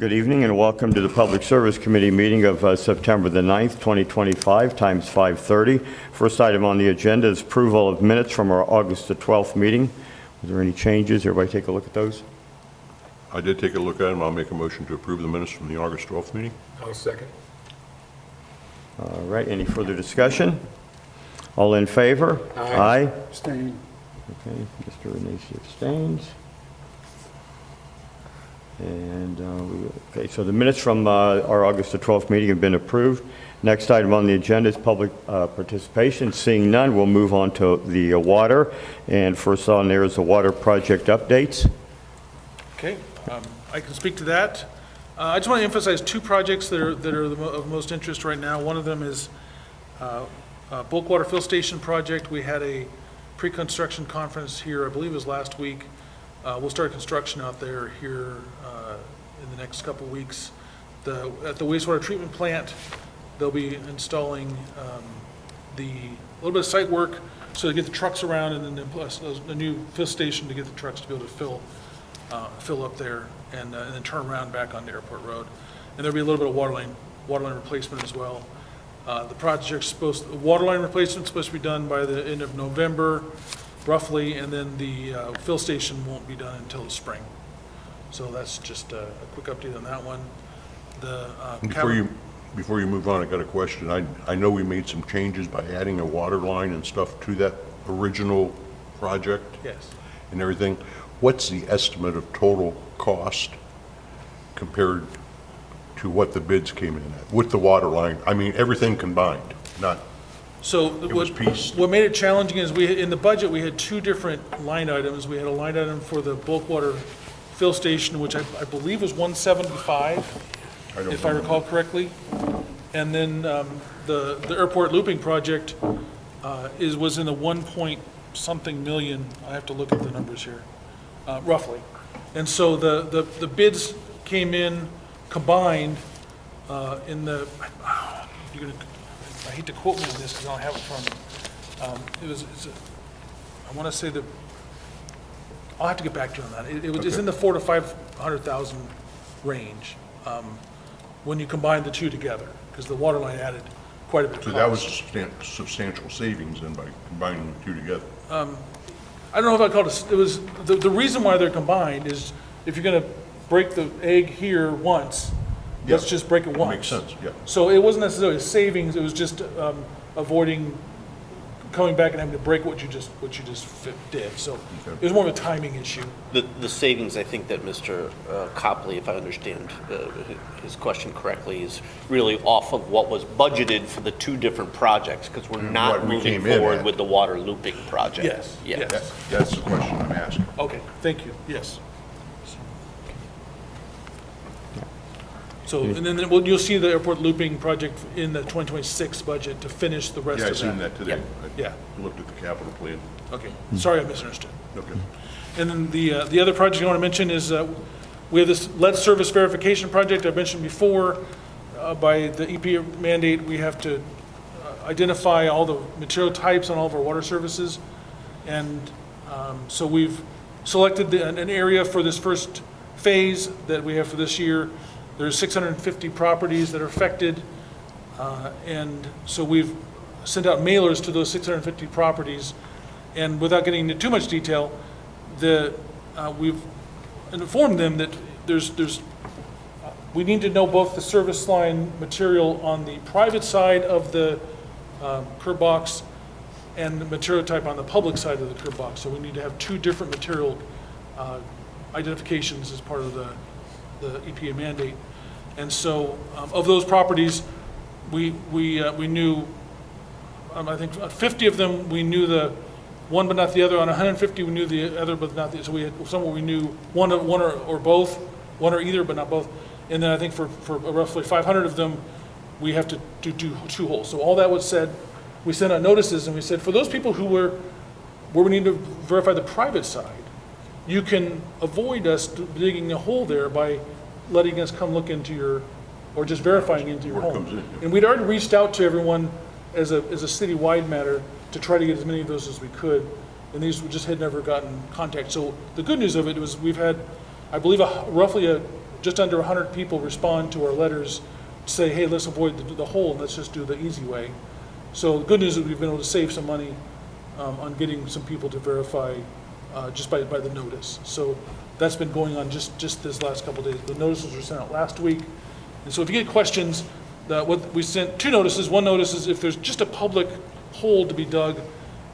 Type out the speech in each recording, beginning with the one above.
Good evening and welcome to the Public Service Committee meeting of September the 9th, 2025, times 5:30. First item on the agenda is approval of minutes from our August the 12th meeting. Was there any changes? Everybody take a look at those? I did take a look at them. I'll make a motion to approve the minutes from the August 12th meeting. I'll second. All right, any further discussion? All in favor? Aye. Abstain. Okay, Mr. Renacci abstains. And, okay, so the minutes from our August the 12th meeting have been approved. Next item on the agenda is public participation. Seeing none, we'll move on to the water. And first on there is the water project updates. Okay, I can speak to that. I just want to emphasize two projects that are of most interest right now. One of them is bulk water fill station project. We had a pre-construction conference here, I believe it was last week. We'll start construction out there here in the next couple weeks. At the wastewater treatment plant, they'll be installing a little bit of site work so they get the trucks around, and then plus a new fill station to get the trucks to be able to fill up there and then turn around back onto Airport Road. And there'll be a little bit of water line replacement as well. The water line replacement is supposed to be done by the end of November, roughly, and then the fill station won't be done until the spring. So that's just a quick update on that one. Before you move on, I got a question. I know we made some changes by adding a water line and stuff to that original project. Yes. And everything. What's the estimate of total cost compared to what the bids came in at with the water line? I mean, everything combined, not. So was pieced. what made it challenging is in the budget, we had two different line items. We had a line item for the bulk water fill station, which I believe was 175, if I recall correctly. And then the airport looping project was in the 1-point-something million. I have to look at the numbers here, roughly. And so the bids came in combined in the, I hate to quote me on this because I don't have it from me. I want to say that, I'll have to get back to you on that. It's in the 400,000 to 500,000 range when you combine the two together, because the water line added quite a bit of cost. So that was substantial savings then by combining the two together. I don't know if I call it, it was, the reason why they're combined is if you're going to break the egg here once, let's just break it once. Makes sense, yeah. So it wasn't necessarily a savings, it was just avoiding coming back and having to break what you just did. So it was more of a timing issue. The savings, I think that Mr. Copley, if I understand his question correctly, is really off of what was budgeted for the two different projects, because we're not moving forward with the water looping project. Yes, yes. That's the question I'm asking. Okay, thank you, yes. So, and then you'll see the airport looping project in the 2026 budget to finish the rest of that. Yeah, I seen that today. Yeah. I looked at the capital plan. Okay, sorry I misunderstood. Okay. And then the other project I want to mention is we have this lead service verification project I mentioned before. By the EPA mandate, we have to identify all the material types on all of our water services. And so we've selected an area for this first phase that we have for this year. There's 650 properties that are affected, and so we've sent out mailers to those 650 properties. And without getting into too much detail, we've informed them that we need to know both the service line material on the private side of the curb box and the material type on the public side of the curb box. So we need to have two different material identifications as part of the EPA mandate. And so of those properties, we knew, I think 50 of them, we knew the one but not the other. On 150, we knew the other but not the other. So we had somewhere we knew one or both, one or either but not both. And then I think for roughly 500 of them, we have to do two holes. So all that was said, we sent out notices and we said, for those people where we need to verify the private side, you can avoid us digging a hole there by letting us come look into or just verifying into your home. And we'd already reached out to everyone as a citywide matter to try to get as many of those as we could. And these just had never gotten contact. So the good news of it was we've had, I believe, roughly just under 100 people respond to our letters, say, hey, let's avoid the hole, and let's just do the easy way. So the good news is we've been able to save some money on getting some people to verify just by the notice. So that's been going on just this last couple of days. The notices were sent out last week. And so if you get questions, we sent 2 notices. One notice is if there's just a public hole to be dug,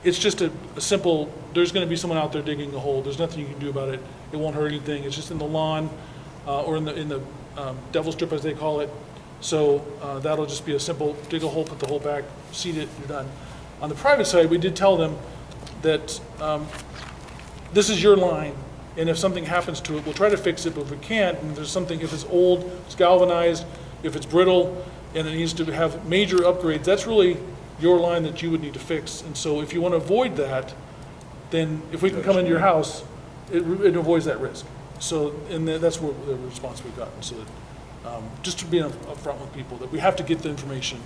it's just a simple, there's going to be someone out there digging a hole. There's nothing you can do about it. It won't hurt anything. It's just in the lawn or in the devil strip, as they call it. So that'll just be a simple dig a hole, put the hole back, seed it, you're done. On the private side, we did tell them that this is your line, and if something happens to it, we'll try to fix it, but if we can't, and there's something, if it's old, it's galvanized, if it's brittle, and it needs to have major upgrades, that's really your line that you would need to fix. And so if you want to avoid that, then if we can come into your house, it avoids that risk. So, and that's what the response we've gotten. So that, just to be upfront with people, that we have to get the information,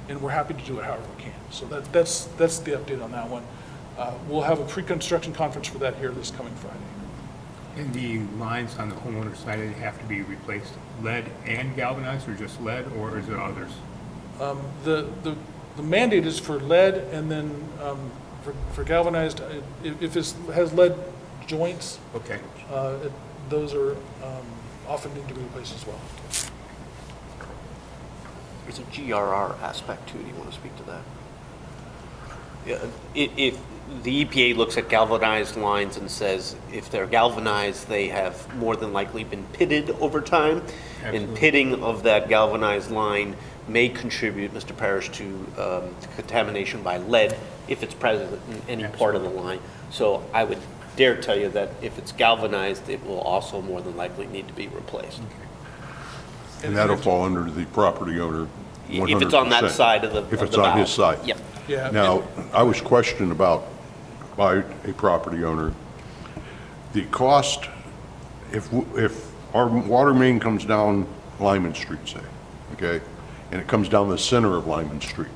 and we're happy to do it however we can. So that's the update on that one. We'll have a pre-construction conference for that here this coming Friday. And the lines on the homeowner side, they have to be replaced lead and galvanized, or just lead, or is it others? The mandate is for lead, and then for galvanized, if it has lead joints, Okay. those are often need to be replaced as well. There's a GRR aspect too. Do you want to speak to that? Yeah, if the EPA looks at galvanized lines and says if they're galvanized, they have more than likely been pitted over time. Absolutely. And pitting of that galvanized line may contribute, Mr. Parrish, to contamination by lead if it's present in any part of the line. So I would dare tell you that if it's galvanized, it will also more than likely need to be replaced. Okay. And that'll fall under the property owner 100%. If it's on that side of the If it's on his side. Yep. Yeah. Now, I was questioned about, by a property owner, the cost, if our water main comes down Lyman Street, say, okay, and it comes down the center of Lyman Street,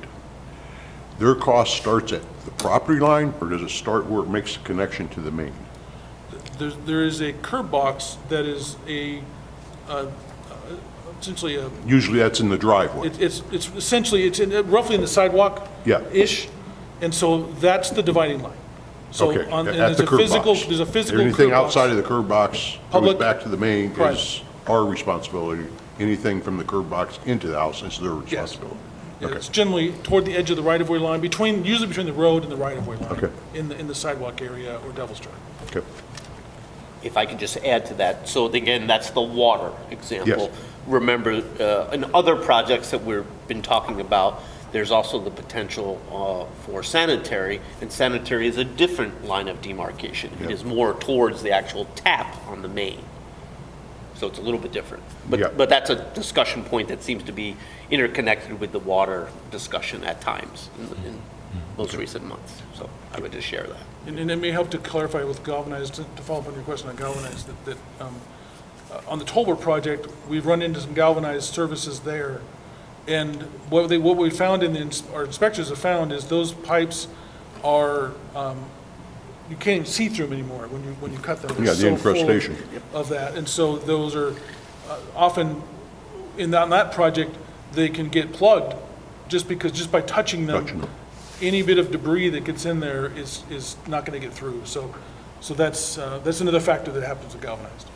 their cost starts at the property line, or does it start where it makes the connection to the main? There is a curb box that is essentially a. Usually that's in the driveway. It's essentially, it's roughly in the sidewalk. Yeah. Ish, and so that's the dividing line. So Okay, and at there's the a curb physical, box. there's a physical curb box. Anything outside of the curb box goes Public- back to the main is Private. our responsibility. Anything from the curb box into the house is their responsibility. Yeah, Okay. it's generally toward the edge of the right-of-way line, usually between the road and the right-of-way line. Okay. In the sidewalk area or Devil's Drive. Okay. If I could just add to that, so again, that's the water example. Yes. Remember, in other projects that we've been talking about, there's also the potential for sanitary, and sanitary is a different line of demarcation. It is more towards the actual tap on the main. So it's a little bit different. Yeah. But that's a discussion point that seems to be interconnected with the water discussion at times in most recent months. So I would just share that. And it may help to clarify with galvanized, to follow up on your question on galvanized, that on the Tolbert project, we've run into some galvanized services there. And what we found our inspectors have found is those pipes are, you can't even see through them anymore when you cut them. They're Yeah, the so full incrustation. of that. And so those are often, on that project, they can get plugged just by touching them. Touching them. Any bit of debris that gets in there is not going to get through. So that's another factor that happens with galvanized.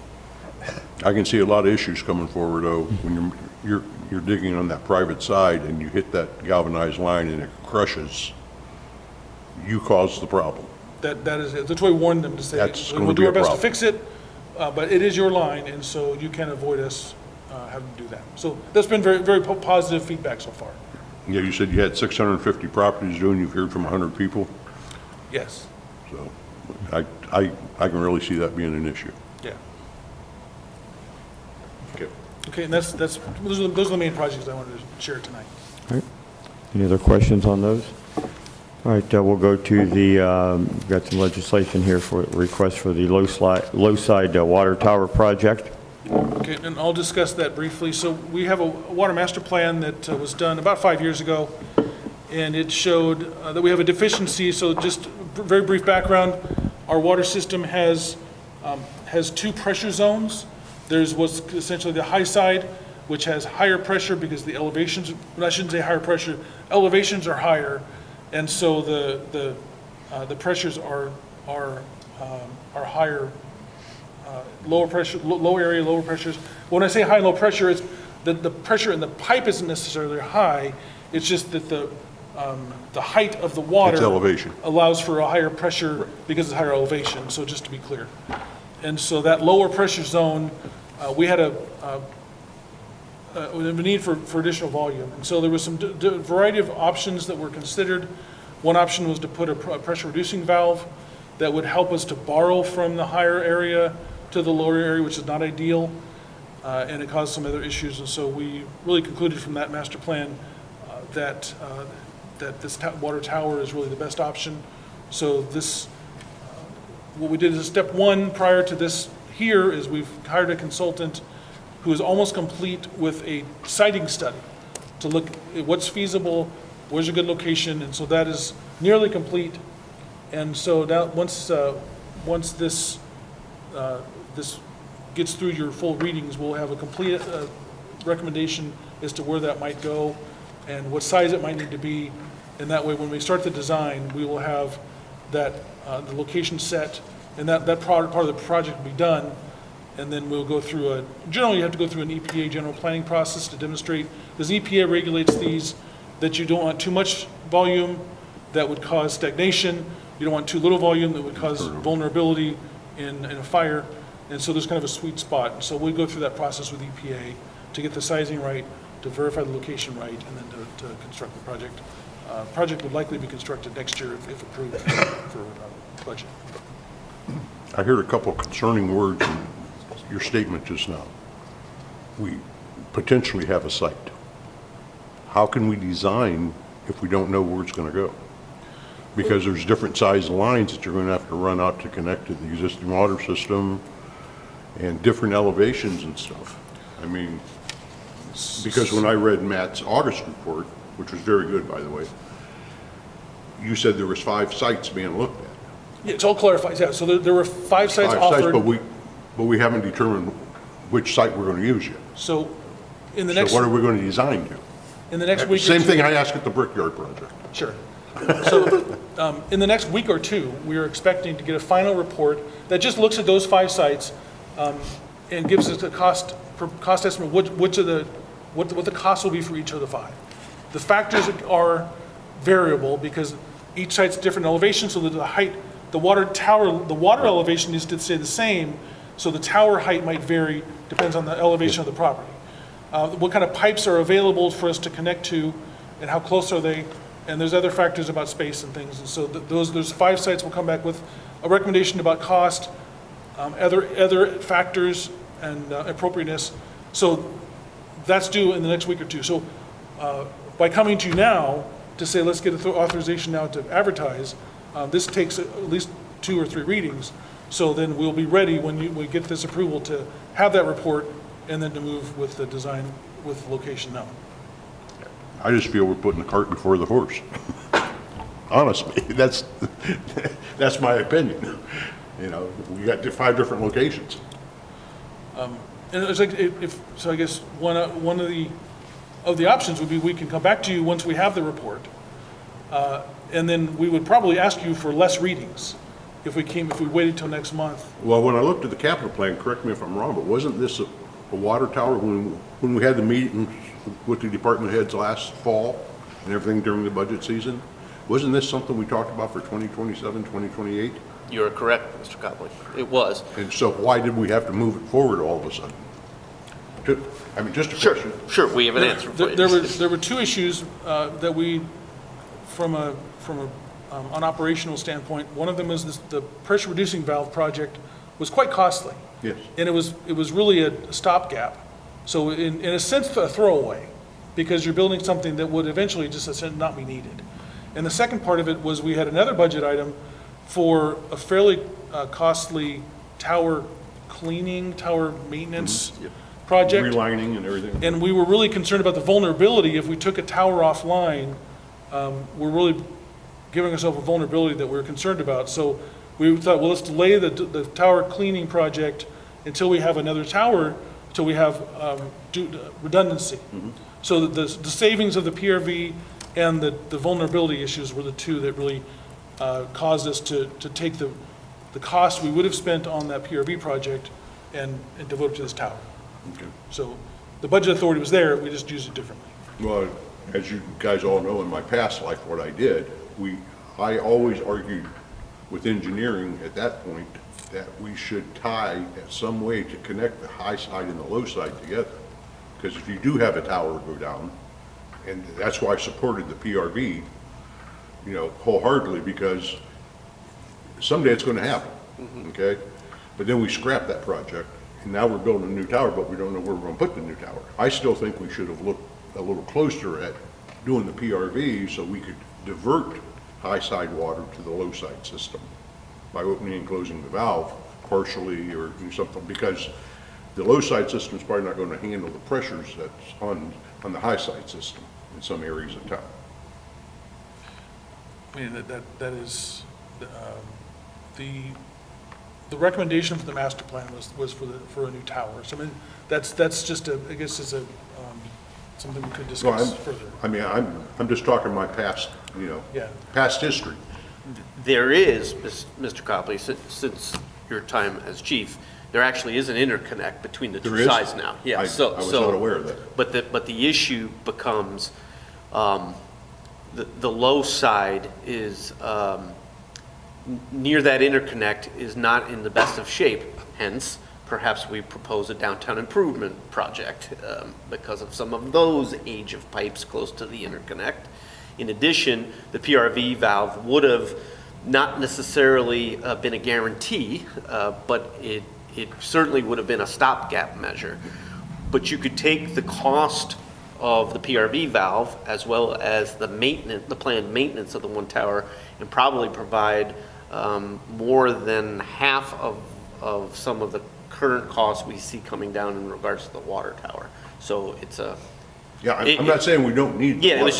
I can see a lot of issues coming forward, though, when you're digging on that private side and you hit that galvanized line and it crushes, you cause the problem. That is it. That's why we warned them to say, That's gonna we'll be do a our best to problem. fix it, but it is your line, and so you can avoid us having to do that. So that's been very, very positive feedback so far. Yeah, you said you had 650 properties doing, you've heard from 100 people, Yes, so I can really see that being an issue. yeah. Okay. Okay, and those are the main projects I wanted to share tonight. All right. Any other questions on those? All right, we'll go to we've got some legislation here for request for the low side water tower project. Okay, and I'll discuss that briefly. So we have a water master plan that was done about 5 years ago, and it showed that we have a deficiency. So just very brief background, our water system has 2 pressure zones, There's what's essentially the high side, which has higher pressure because the elevations, well, I shouldn't say higher pressure, elevations are higher, and so the pressures are higher, lower pressure, low area, lower pressures. When I say high and low pressure, it's the pressure in the pipe isn't necessarily high, it's just that the height of the water It's elevation. allows for a higher pressure because it's higher elevation, so just to be clear. And so that lower pressure zone, we had a need for additional volume. And so there was some variety of options that were considered. One option was to put a pressure reducing valve that would help us to borrow from the higher area to the lower area, which is not ideal, and it caused some other issues. And so we really concluded from that master plan that this water tower is really the best option. So this, what we did is step one prior to this here is we've hired a consultant who is almost complete with a siting study to look at what's feasible, where's a good location, and so that is nearly complete. And so now, once this gets through your full readings, we'll have a complete recommendation as to where that might go and what size it might need to be. And that way, when we start the design, we will have that, the location set, and that part of the project will be done. And then we'll go through generally you have to go through an EPA general planning process to demonstrate, because EPA regulates these, that you don't want too much volume that would cause stagnation. You don't want too little volume that would cause vulnerability in a fire. And so there's kind of a sweet spot. And so we go through that process with EPA to get the sizing right, to verify the location right, and then to construct the project. Project would likely be constructed next year if approved for budget. I heard a couple concerning words in your statement just now. We potentially have a site. How can we design if we don't know where it's going to go? Because there's different size lines that you're going to have to run out to connect to the existing water system and different elevations and stuff. I mean, because when I read Matt's August report, which was very good, by the way, you said there was 5 sites being looked at. Yeah, it's all clarified, yeah. So there were 5 sites 5 offered. sites, but we haven't determined which site we're going to use yet. So in the So next, what are we going to design to? in the next week or Same two- thing I asked at the Brickyard project. Sure. So, in the next week or two, we are expecting to get a final report that just looks at those 5 sites, and gives us a cost estimate, what the cost will be for each of the 5. The factors are variable because each site's different elevation, so that the height, the water elevation needs to stay the same, so the tower height might vary, depends on the elevation of the property. What kind of pipes are available for us to connect to, and how close are they? And there's other factors about space and things. And so those 5 sites will come back with a recommendation about cost, other factors, and appropriateness. So that's due in the next week or two. So by coming to you now to say, let's get authorization now to advertise, this takes at least 2 or 3 readings. So then we'll be ready when we get this approval to have that report and then to move with the design with location known. I just feel we're putting the cart before the horse. Honestly, that's my opinion. You know, we got 5 different locations. And it's like, so I guess one of the options would be we can come back to you once we have the report. And then we would probably ask you for less readings if we waited till next month. Well, when I looked at the capital plan, correct me if I'm wrong, but wasn't this a water tower when we had the meetings with the department heads last fall and everything during the budget season? Wasn't this something we talked about for 2027, 2028? You're correct, Mr. Copley. It was. And so why did we have to move it forward all of a sudden? I mean, just a Sure, question. sure, we have an answer for you. There were 2 issues that we, from an operational standpoint, one of them is the pressure reducing valve project was quite costly. Yes. And it was really a stopgap. So in a sense, a throwaway, because you're building something that would eventually just not be needed. And the second part of it was we had another budget item for a fairly costly tower cleaning, tower maintenance project. Relining and everything. And we were really concerned about the vulnerability. If we took a tower offline, we're really giving ourselves a vulnerability that we're concerned about. So we thought, well, let's delay the tower cleaning project until we have another tower, until we have redundancy. So the savings of the PRV and the vulnerability issues were the two that really caused us to take the cost we would have spent on that PRV project and devote it to this tower. Okay. So the budget authority was there, we just used it differently. Well, as you guys all know, in my past life, what I did, I always argued with engineering at that point that we should tie some way to connect the high side and the low side together. Because if you do have a tower go down, and that's why I supported the PRV, you know, wholeheartedly, because someday it's gonna happen, okay? But then we scrapped that project, and now we're building a new tower, but we don't know where we're gonna put the new tower. I still think we should have looked a little closer at doing the PRV so we could divert high side water to the low side system by opening and closing the valve partially or something, because the low side system is probably not going to handle the pressures that's on the high side system in some areas of town. I mean, that is, the recommendation for the master plan was for a new tower. So I mean, that's just I guess is something we could discuss further. I mean, I'm just talking my past, you know, Yeah. past history. There is, Mr. Copley, since your time as chief, there actually is an interconnect between the There two is? sides now. Yeah, I was not aware of that. But the issue becomes, the low side is, near that interconnect is not in the best of shape, hence perhaps we propose a downtown improvement project because of some of those age of pipes close to the interconnect. In addition, the PRV valve would have not necessarily been a guarantee, but it certainly would have been a stopgap measure. But you could take the cost of the PRV valve as well as the maintenance, the planned maintenance of the one tower, and probably provide more than half of some of the current costs we see coming down in regards to the water tower. So it's a... Yeah, I'm not saying we don't need. Yeah, it was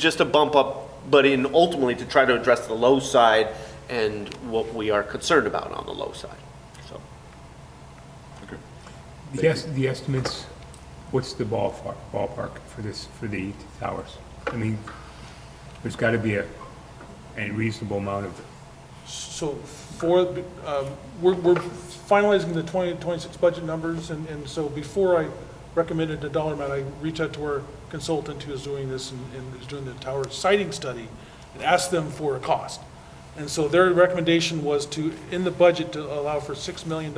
just a bump up, but ultimately to try to address the low side and what we are concerned about on the low side, so. Okay. The estimates, what's the ballpark for the towers? I mean, there's got to be a reasonable amount of, So we're finalizing the 2026 budget numbers, and so before I recommended a dollar amount, I reached out to our consultant who is doing this and is doing the tower siting study and asked them for a cost. And so their recommendation was in the budget, to allow for $6 million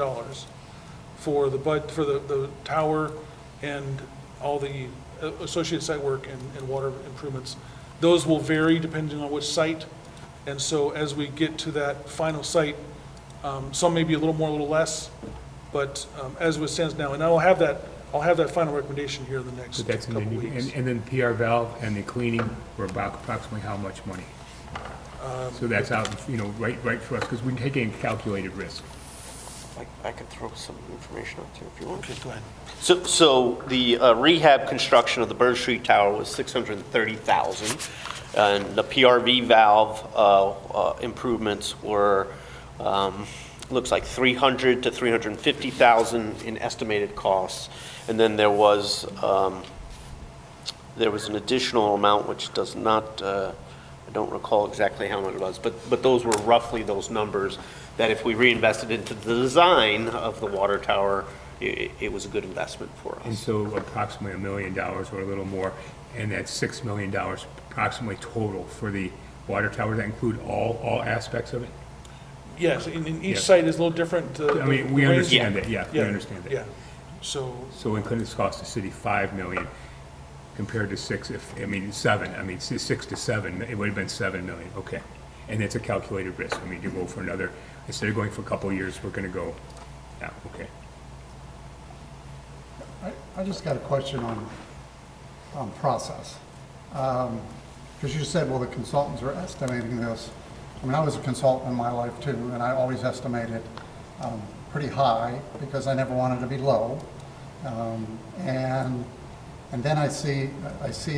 for the tower and all the associated site work and water improvements. Those will vary depending on which site. And so as we get to that final site, some may be a little more, a little less, but as it stands now, and I'll have that final recommendation here in the next so that's couple of weeks. and then PR valve and the cleaning were about approximately how much money? So that's out, right for us, because we're taking calculated risk. I could throw some information out there if you want. Okay, go ahead. So the rehab construction of the Bird Street Tower was $630,000, and the PRV valve improvements were looks like $300,000 to $350,000 in estimated costs, and then there was an additional amount which does not. I don't recall exactly how much it was, but those were roughly those numbers that if we reinvested into the design of the water tower, it was a good investment for us. And so approximately $1 million or a little more, and that's $6 million approximately total for the water tower. Does that include all aspects of it? Yes, and each Yeah. site is a little different. I mean, we understand that, yeah, we understand that. Yeah, so, So it couldn't cost the city $5 million compared to 7, 6 to 7, it would have been 7 million, okay. And it's a calculated risk, you go for another, instead of going for a couple of years, we're gonna go, yeah, okay. I just got a question on process. Because you said, well, the consultants are estimating this. I was a consultant in my life too, and I always estimated pretty high because I never wanted to be low. And then I see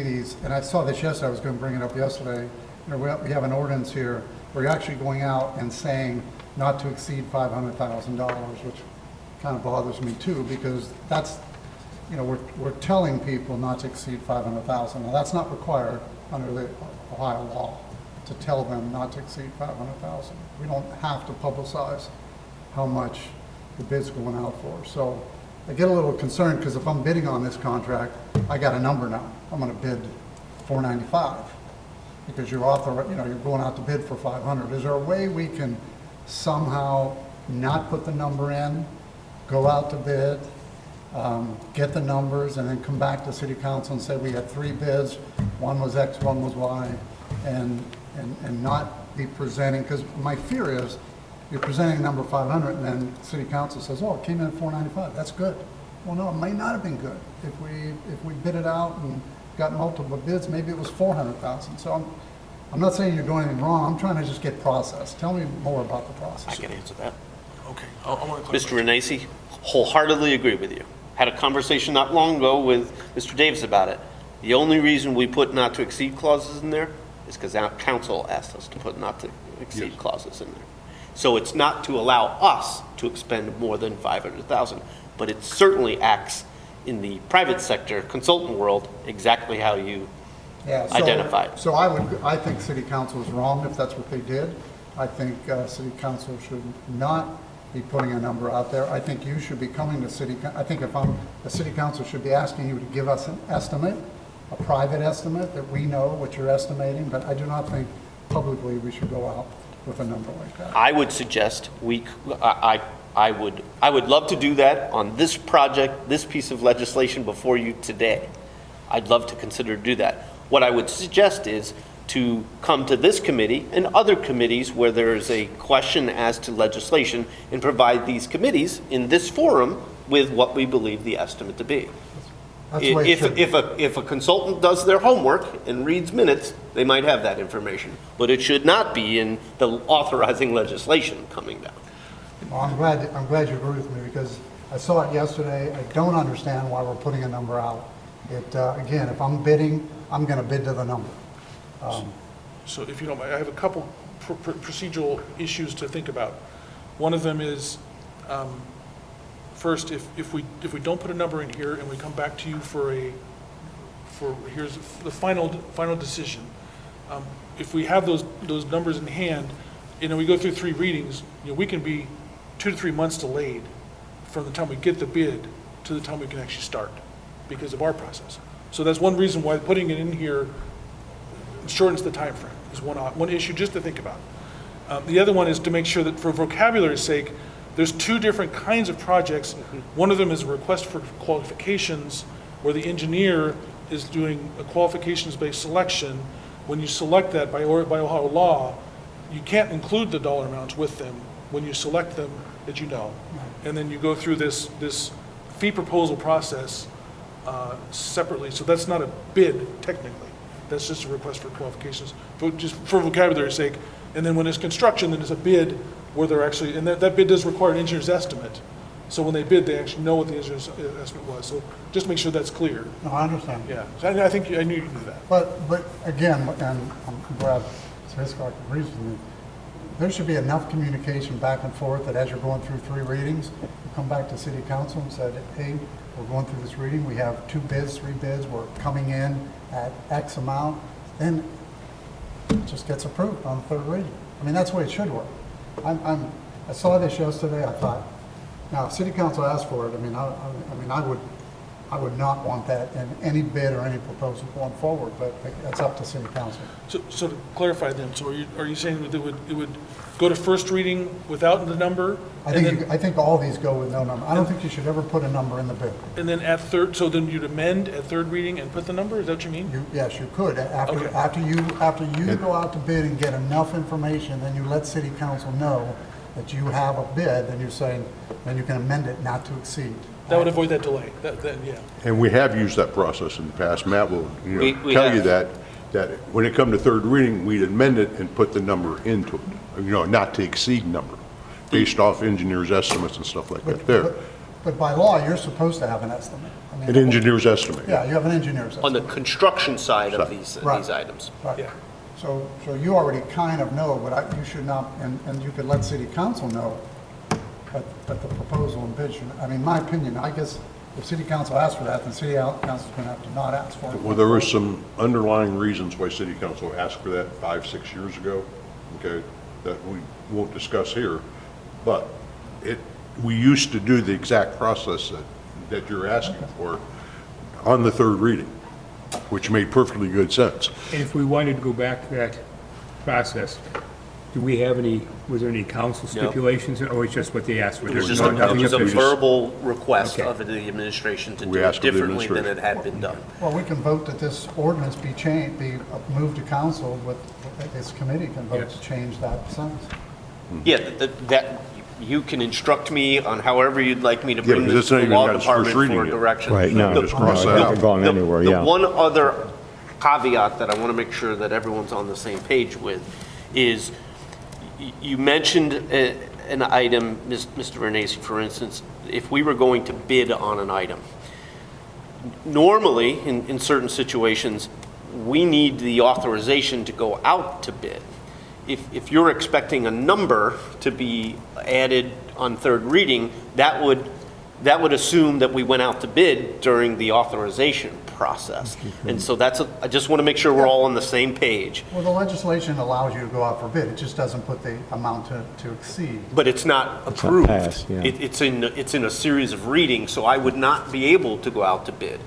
these, and I saw this yesterday, I was going to bring it up yesterday. We have an ordinance here where you're actually going out and saying not to exceed $500,000, which kind of bothers me too, because that's, you know, we're telling people not to exceed 500,000. Now, that's not required under the Ohio law to tell them not to exceed 500,000. We don't have to publicize how much the bid's going out for. So I get a little concerned, because if I'm bidding on this contract, I got a number now. I'm going to bid 495 because you're you're going out to bid for 500. Is there a way we can somehow not put the number in, go out to bid, get the numbers, and then come back to city council and say we had 3 bids, one was X, one was Y, and not be presenting, because my fear is you're presenting a number 500 and then city council says, oh, it came in at 495, that's good. Well, no, it may not have been good. If we bid it out and got multiple bids, maybe it was 400,000. So I'm not saying you're doing anything wrong, I'm trying to just get process. Tell me more about the process. I can answer that. Okay, I want to clarify. Mr. Renacci, wholeheartedly agree with you. Had a conversation not long ago with Mr. Davis about it. The only reason we put not to exceed clauses in there is because our council asked us to put not to exceed clauses in there. So it's not to allow us to expend more than 500,000, but it certainly acts in the private sector consultant world exactly how you identified. So I think city council is wrong if that's what they did. I think city council should not be putting a number out there. I think you should be coming to I think if I'm, the city council should be asking you to give us an estimate, a private estimate that we know what you're estimating, but I do not think publicly we should go out with a number like that. I would suggest I would love to do that on this project, this piece of legislation before you today. I'd love to consider do that. What I would suggest is to come to this committee and other committees where there is a question as to legislation and provide these committees in this forum with what we believe the estimate to be. That's the way it should be. If a consultant does their homework and reads minutes, they might have that information. But it should not be in the authorizing legislation coming down. Well, I'm glad you agree with me, because I saw it yesterday. I don't understand why we're putting a number out. Again, if I'm bidding, I'm going to bid to the number. So if you don't mind, I have a couple procedural issues to think about. One of them is, first, if we don't put a number in here and we come back to you for here's the final decision. If we have those numbers in hand, we go through 3 readings, we can be 2 to 3 months delayed from the time we get the bid to the time we can actually start because of our process. So that's one reason why putting it in here shortens the time frame, is one issue just to think about. The other one is to make sure that for vocabulary's sake, there's 2 different kinds of projects. One of them is a request for qualifications, where the engineer is doing a qualifications-based selection. When you select that by Ohio law, you can't include the dollar amounts with them when you select them, that you know. And then you go through this fee proposal process separately. So that's not a bid technically. That's just a request for qualifications, just for vocabulary's sake. And then when it's construction, then it's a bid where they're actually, and that bid does require an engineer's estimate. So when they bid, they actually know what the engineer's estimate was. So just make sure that's clear. No, I understand. Yeah, so I think I knew you could do that. But again, and I'm glad Hiscock agrees with me, there should be enough communication back and forth that as you're going through 3 readings, you come back to city council and said, hey, we're going through this reading, we have 2 bids, 3 bids, we're coming in at X amount, then it just gets approved on the 3rd reading. I mean, that's the way it should work. I saw this yesterday, I thought, now, if city council asked for it, I would not want that in any bid or any proposal going forward, but that's up to city council. So to clarify then, so are you saying that it would go to first reading without the number? I think all these go with no number. I don't think you should ever put a number in the bid. And then at third, so then you'd amend at 3rd reading and put the number? Is that what you mean? Yes, you could. After you go out to bid and get enough information, then you let city council know that you have a bid, then you're saying, then you can amend it not to exceed. That would avoid that delay, yeah. And we have used that process in the past. Matt will We tell you have. that when it come to 3rd reading, we'd amend it and put the number into it, not to exceed number, based off engineers' estimates and stuff like that there. But by law, you're supposed to have an estimate. An engineer's estimate. Yeah, you have an engineer's On estimate. the construction side of these Right. items. Right. Yeah. So you already kind of know, but you should not, and you could let city council know but the proposal and bid should, I mean, my opinion, I guess if city council asks for that, then city council's going to have to not ask for it. Well, there were some underlying reasons why city council asked for that 5-6 years ago, okay, that we won't discuss here. But we used to do the exact process that you're asking for on the third reading, which made perfectly good sense. And if we wanted to go back to that process, do we have any, was there any council stipulations, or it's just what they asked for? It was There's just nothing it was a official? verbal request Okay. of the administration to We do it asked of the differently than it administration. had been done. Well, we can vote that this ordinance be changed, be moved to council with, this committee can vote Yes. to change that sentence. Yeah, that, you can instruct me on however you'd like me to bring because this it's to not the even law got its first department reading for yet. direction. Right, no, Just cross that no, out. it's going anywhere, The yeah. one other caveat that I want to make sure that everyone's on the same page with is, you mentioned an item, Mr. Renacci, for instance, if we were going to bid on an item. Normally, in certain situations, we need the authorization to go out to bid. If you're expecting a number to be added on third reading, that would assume that we went out to bid during the authorization process. And so I just want to make sure we're all on the same page. Well, the legislation allows you to go out for bid, it just doesn't put the amount to exceed. But it's not approved. passed, yeah. It's in a series of readings, so I would not be able to go out to bid.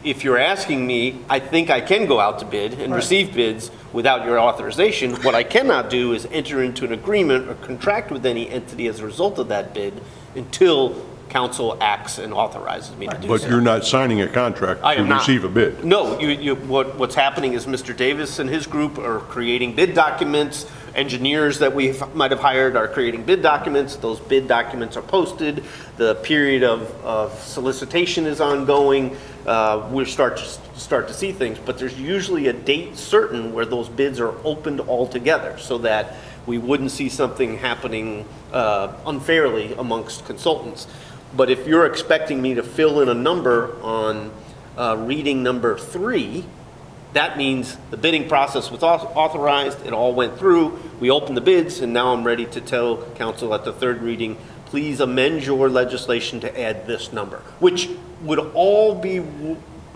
If you're asking me, I think I can go out to bid and Right. receive bids without your authorization. What I cannot do is enter into an agreement or contract with any entity as a result of that bid until council acts and authorizes me to do so. But you're not signing a contract I to am not. receive a bid. No, what's happening is Mr. Davis and his group are creating bid documents. Engineers that we might have hired are creating bid documents. Those bid documents are posted. The period of solicitation is ongoing. We'll start to see things, but there's usually a date certain where those bids are opened altogether so that we wouldn't see something happening unfairly amongst consultants. But if you're expecting me to fill in a number on reading number 3, that means the bidding process was authorized, it all went through, we opened the bids, and now I'm ready to tell council at the third reading, please amend your legislation to add this number, which would all be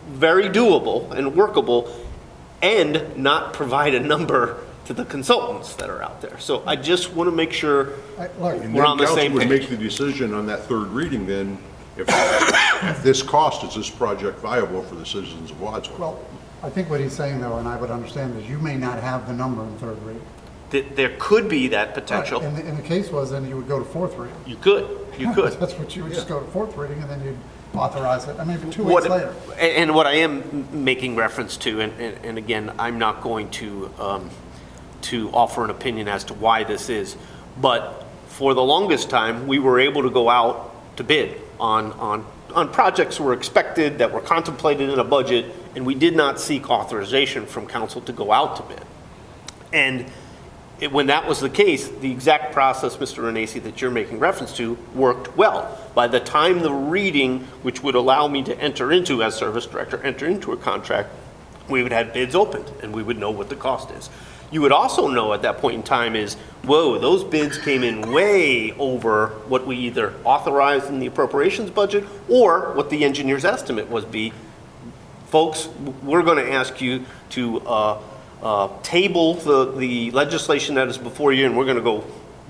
very doable and workable and not provide a number to the consultants that are out there. So I just want to make sure Look, And we're then on the council same would make page. the decision on that third reading then, if this cost, is this project viable for the citizens of Wadsworth? well, I think what he's saying though, and I would understand, is you may not have the number in third reading. There could be that potential. And the case was then you would go to fourth reading. You could. That's what you would just go to fourth reading and then you'd authorize it, I mean, 2 What- weeks later. And what I am making reference to, and again, I'm not going to offer an opinion as to why this is, but for the longest time, we were able to go out to bid on projects were expected, that were contemplated in a budget, and we did not seek authorization from council to go out to bid. And when that was the case, the exact process, Mr. Renacci, that you're making reference to worked well. By the time the reading, which would allow me to enter into, as service director, enter into a contract, we would have bids opened and we would know what the cost is. You would also know at that point in time is, whoa, those bids came in way over what we either authorized in the appropriations budget or what the engineer's estimate was be. Folks, we're going to ask you to table the legislation that is before you, and we're going to go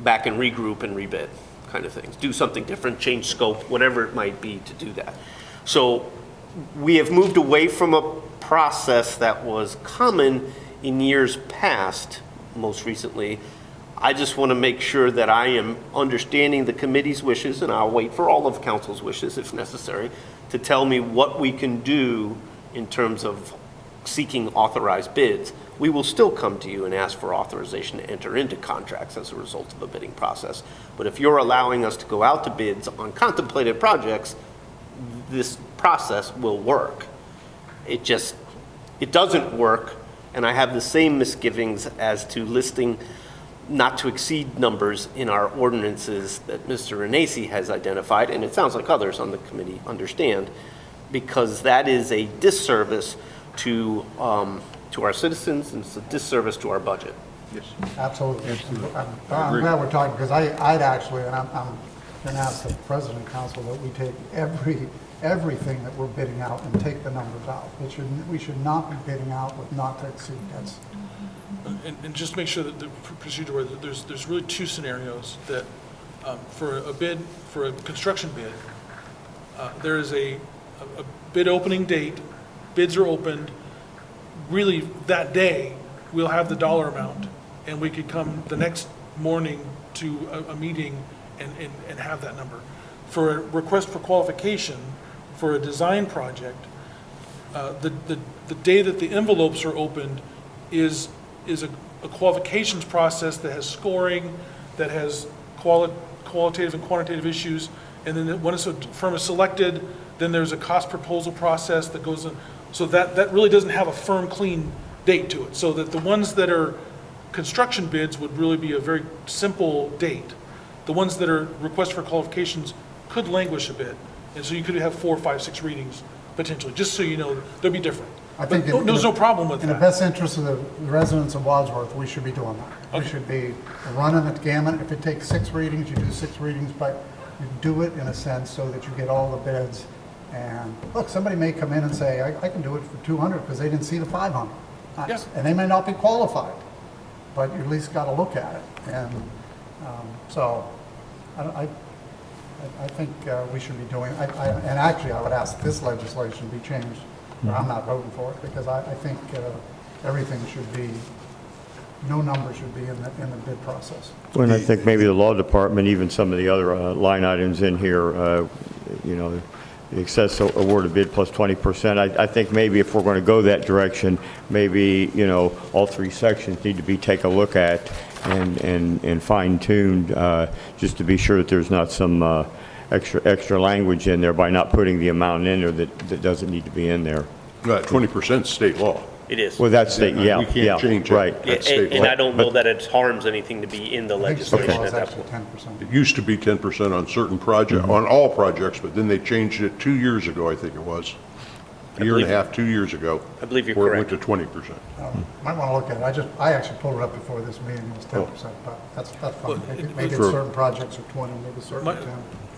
back and regroup and rebid kind of things. Do something different, change scope, whatever it might be to do that. So we have moved away from a process that was common in years past, most recently. I just want to make sure that I am understanding the committee's wishes, and I'll wait for all of council's wishes if necessary, to tell me what we can do in terms of seeking authorized bids. We will still come to you and ask for authorization to enter into contracts as a result of a bidding process. But if you're allowing us to go out to bids on contemplated projects, this process will work. It doesn't work, and I have the same misgivings as to listing not to exceed numbers in our ordinances that Mr. Renacci has identified, and it sounds like others on the committee understand, because that is a disservice to our citizens, and it's a disservice to our budget. Yes. Absolutely. I'm glad we're talking, because I'd actually, and I'm can ask the president and council that we take everything that we're bidding out and take the numbers out. We should not be bidding out with not to exceed. That's, And just make sure that the procedure, where there's really two scenarios that, for a construction bid, there is a bid opening date, bids are opened, really that day, we'll have the dollar amount, and we could come the next morning to a meeting and have that number. For a request for qualification, for a design project, the day that the envelopes are opened is a qualifications process that has scoring, that has qualitative and quantitative issues, and then when a firm is selected, then there's a cost proposal process that goes in. So that really doesn't have a firm, clean date to it. So that the ones that are construction bids would really be a very simple date. The ones that are requests for qualifications could languish a bit. And so you could have 4, 5, 6 readings potentially, just so you know, they'll be different. I think But there's no problem with in the that. best interest of the residents of Wadsworth, we should be doing that. We Okay. should be running the gamut. If it takes 6 readings, you do 6 readings, but you do it in a sense so that you get all the bids. And look, somebody may come in and say, I can do it for 200 because they didn't see the 500. Nice. Yeah. And they may not be qualified, but you at least got to look at it. And so I think we should be doing, and actually I would ask this legislation be changed, but I'm not voting for it because I think everything should be, no number should be in the bid process. And I think maybe the law department, even some of the other line items in here, the excess awarded bid plus 20%. I think maybe if we're going to go that direction, maybe, all 3 sections need to be taken a look at and fine-tuned, just to be sure that there's not some extra language in there by not putting the amount in there that doesn't need to be in there. 20% state law. It is. Well, that's the, yeah, We yeah, can't change it. right. That's state And law. I don't know that it harms anything to be in the I think state legislation law at is that actually point. 10%. It used to be 10% on certain projects, on all projects, but then they changed it 2 years ago, I think it was. A year and a half, 2 years ago. I believe you're Where correct. it went to 20%. Might want to look at it. I actually pulled it up before this meeting, it was 10%, but that's fine. Well, Maybe For- certain projects are 20, maybe certain My, are 10.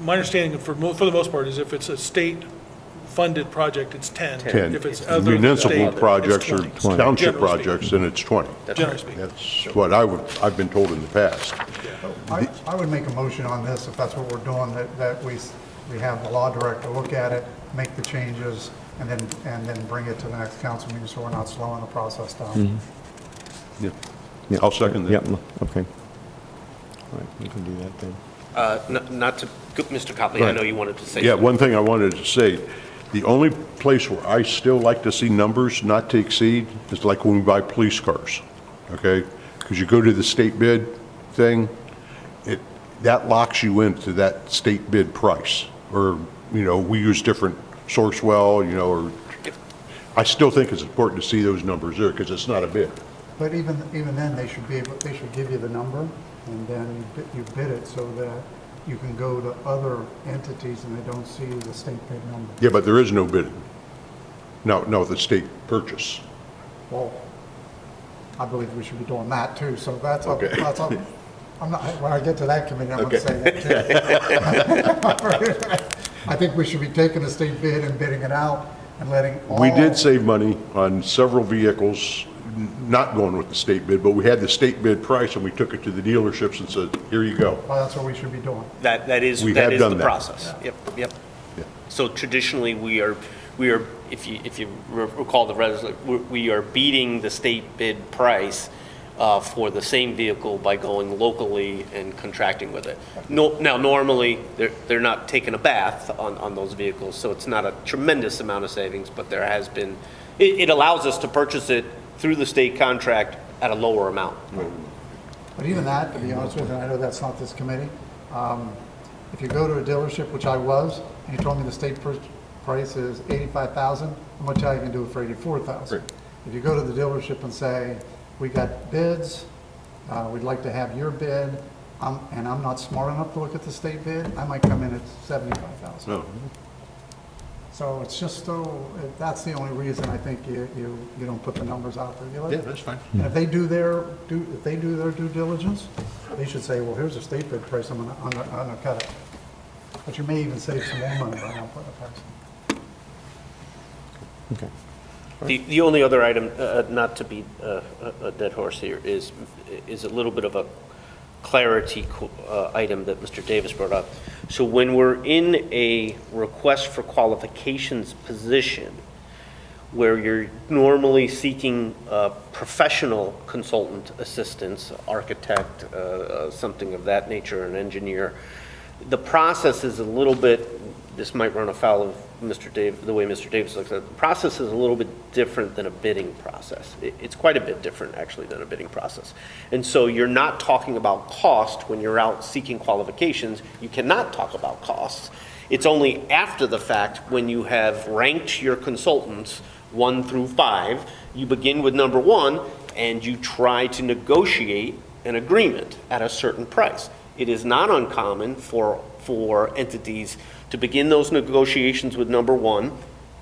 my understanding for the most part is if it's a state-funded project, it's 10. 10. If it's other than Municipal state, projects or it's 20. township Generally projects, then it's 20. Generally speaking. That's what I've been told in the past. I would make a motion on this, if that's what we're doing, that we have the law director look at it, make the changes, and then bring it to the next council meeting, so we're not slowing the process down. Yeah. Yeah. I'll second that. Yeah, okay. All right, we can do that then. Not to, Mr. Copley, I Right. know you wanted to say Yeah, something. one thing I wanted to say, the only place where I still like to see numbers not to exceed is like when we buy police cars, okay? Because you go to the state bid thing, that locks you into that state bid price. Or, we use different Sourcewell, or, I still think it's important to see those numbers there because it's not a bid. But even then, they should give you the number, and then you bid it so that you can go to other entities and they don't see the state bid number. Yeah, but there is no bidding. No, the state purchase. Well, I believe we should be doing that too, so that's up, Okay. that's up. I'm not, when I get to that committee, I'm gonna say that too. I think we should be taking the state bid and bidding it out and letting all. We did save money on several vehicles, not going with the state bid, but we had the state bid price and we took it to the dealerships and said, here you go. Well, that's what we should be doing. That is We the have done that. process. Yep. Yeah. So traditionally, we are, if you recall the resolution, we are beating the state bid price for the same vehicle by going locally and contracting with it. No, now, normally, they're not taking a bath on those vehicles, so it's not a tremendous amount of savings, but there has been, it allows us to purchase it through the state contract at a lower amount. But even that, to be honest with you, and I know that's not this committee, if you go to a dealership, which I was, and you told me the state price is $85,000, I'm gonna tell you can do it for $84,000. Right. If you go to the dealership and say, we got bids, we'd like to have your bid, and I'm not smart enough to look at the state bid, I might come in at $75,000. No. So it's just that's the only reason I think you don't put the numbers out there. You let- Yeah, that's fine. And if they do their due diligence, they should say, well, here's the state bid price, I'm gonna cut it. But you may even save some more money by not putting a price in. Okay. The only other item, not to beat a dead horse here, is a little bit of a clarity item that Mr. Davis brought up. So when we're in a request for qualifications position, where you're normally seeking professional consultant assistance, architect, something of that nature, an engineer, the process is a little bit, this might run afoul of the way Mr. Davis looks at it, the process is a little bit different than a bidding process. It's quite a bit different, actually, than a bidding process. And so you're not talking about cost when you're out seeking qualifications. You cannot talk about costs. It's only after the fact, when you have ranked your consultants 1 through 5, you begin with number 1 and you try to negotiate an agreement at a certain price. It is not uncommon for entities to begin those negotiations with number 1.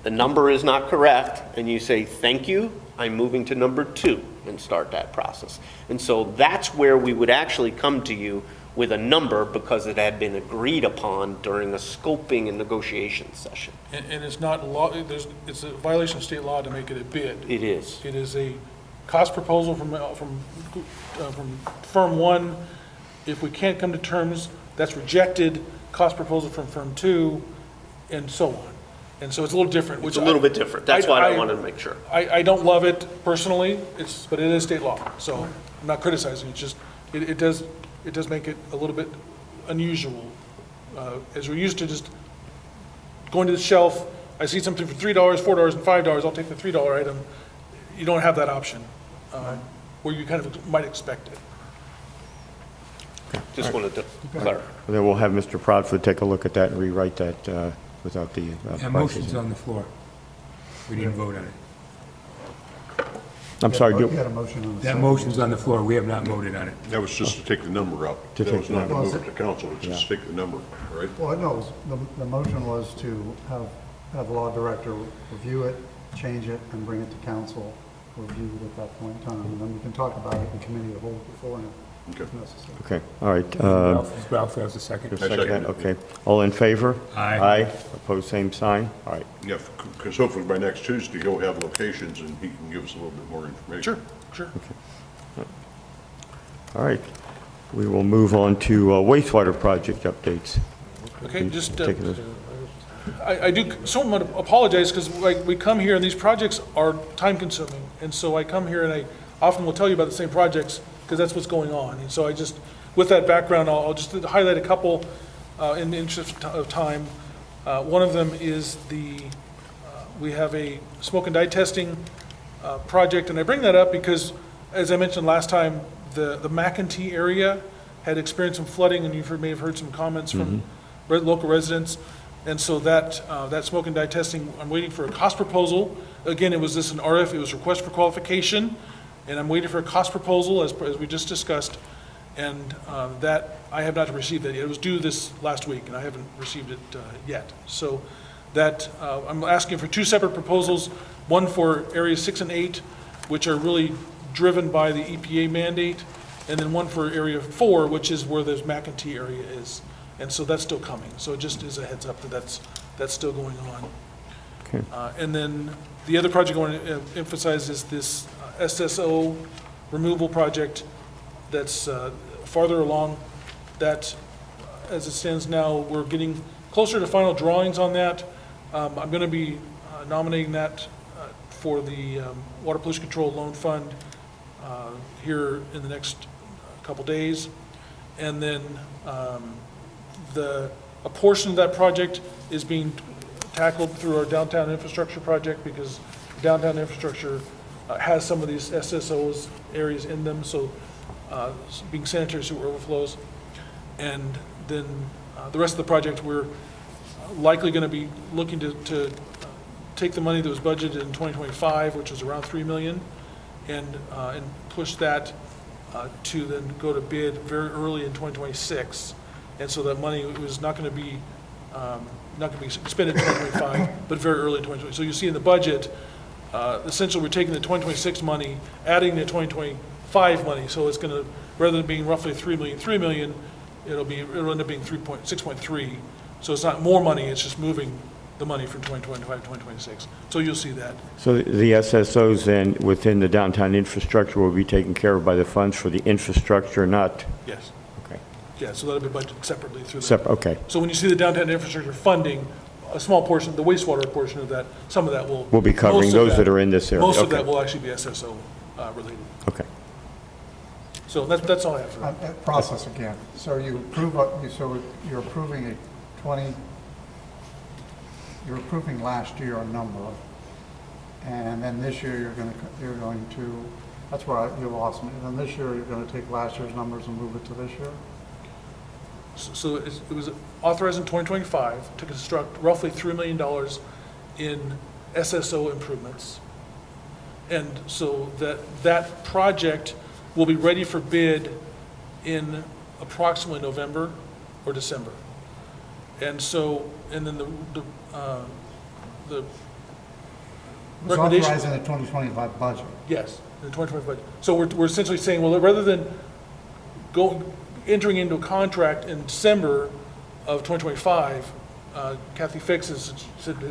The number is not correct, and you say, thank you, I'm moving to number 2, and start that process. And so that's where we would actually come to you with a number, because it had been agreed upon during a scoping and negotiation session. And it's not law, it's a violation of state law to make it a bid. It is. It is a cost proposal from firm 1. If we can't come to terms, that's rejected. Cost proposal from firm 2, and so on. And so it's a little different. It's a little bit different. That's why I wanted to make sure. I don't love it personally, but it is state law, so I'm not criticizing. It's just, it does make it a little bit unusual. As we're used to just going to the shelf, I see something for $3, $4, and $5, I'll take the $3 item. You don't have that option, where you kind of might expect it. Just wanted to clarify. Then we'll have Mr. Proudfoot take a look at that and rewrite that without the That prices. motion's on the floor. We didn't vote on it. I'm sorry, You had a motion on the That second. motion's on the floor. We have not voted on it. That was just to take the number out. To That take was the not to number. move it to council, it's just to take the number, right? Well, no, it was- the motion was to have the law director review it, change it, and bring it to council, review it at that point in time, and then we can talk about it in committee of the whole beforehand, Okay. if necessary. Okay, all right. Ralph has a second. Second second that, it. okay. All in favor? Aye. Aye. Opposed, same sign? All right. Yeah, because hopefully by next Tuesday, he'll have locations and he can give us a little bit more information. Sure. All right. We will move on to wastewater project updates. Okay, just, Take it. I do somewhat apologize, because like, we come here and these projects are time consuming. And so I come here and I often will tell you about the same projects, because that's what's going on. And so I just, with that background, I'll just highlight a couple in the interest of time. One of them is we have a smoke and dye testing project. And I bring that up because, as I mentioned last time, the McEntee area had experienced some flooding, and you may have heard some comments from local residents. And so that smoke and dye testing, I'm waiting for a cost proposal. Again, it was an RF, it was request for qualification, and I'm waiting for a cost proposal, as we just discussed. And that, I have not received that yet. It was due this last week, and I haven't received it yet. So that, I'm asking for 2 separate proposals, one for areas 6 and 8, which are really driven by the EPA mandate, and then one for area 4, which is where the McEntee area is. And so that's still coming. So it just is a heads up that that's still going on. Okay. And then the other project I want to emphasize is this SSO removal project that's farther along. That, as it stands now, we're getting closer to final drawings on that. I'm going to be nominating that for the Water Pollution Control Loan Fund here in the next couple days. And then a portion of that project is being tackled through our downtown infrastructure project, because downtown infrastructure has some of these SSOs areas in them, so being sanitary sewer overflows. And then the rest of the project, we're likely going to be looking to take the money that was budgeted in 2025, which was around $3 million, and push that to then go to bid very early in 2026. And so that money was not going to be spent in 2025, but very early in 2020. So you see in the budget, essentially we're taking the 2026 money, adding the 2025 money. So it's going to, rather than being roughly $3 million, it'll end up being 6.3, So it's not more money, it's just moving the money from 2025 to 2026. So you'll see that. So the SSOs then within the downtown infrastructure will be taken care of by the funds for the infrastructure, not, Yes. okay, Yeah, so that'll be budgeted separately through the. separate, okay. So when you see the downtown infrastructure funding, a small portion, the wastewater portion of that, some of that will. We'll be covering most of those that are in this area, Most of okay. that will actually be SSO related. Okay. So that's all I have for that. Process again. So you approve, so you're approving you're approving last year a number, and then this year you're going to, that's where you lost me. And then this year you're going to take last year's numbers and move it to this year? So it was authorized in 2025 to construct roughly $3 million in SSO improvements. And so that project will be ready for bid in approximately November or December. And so, and then the It was recommendation. authorized in the 2025 budget. Yes, in the 2025 budget. So we're essentially saying, well, rather than entering into a contract in December of 2025, Kathy Fix has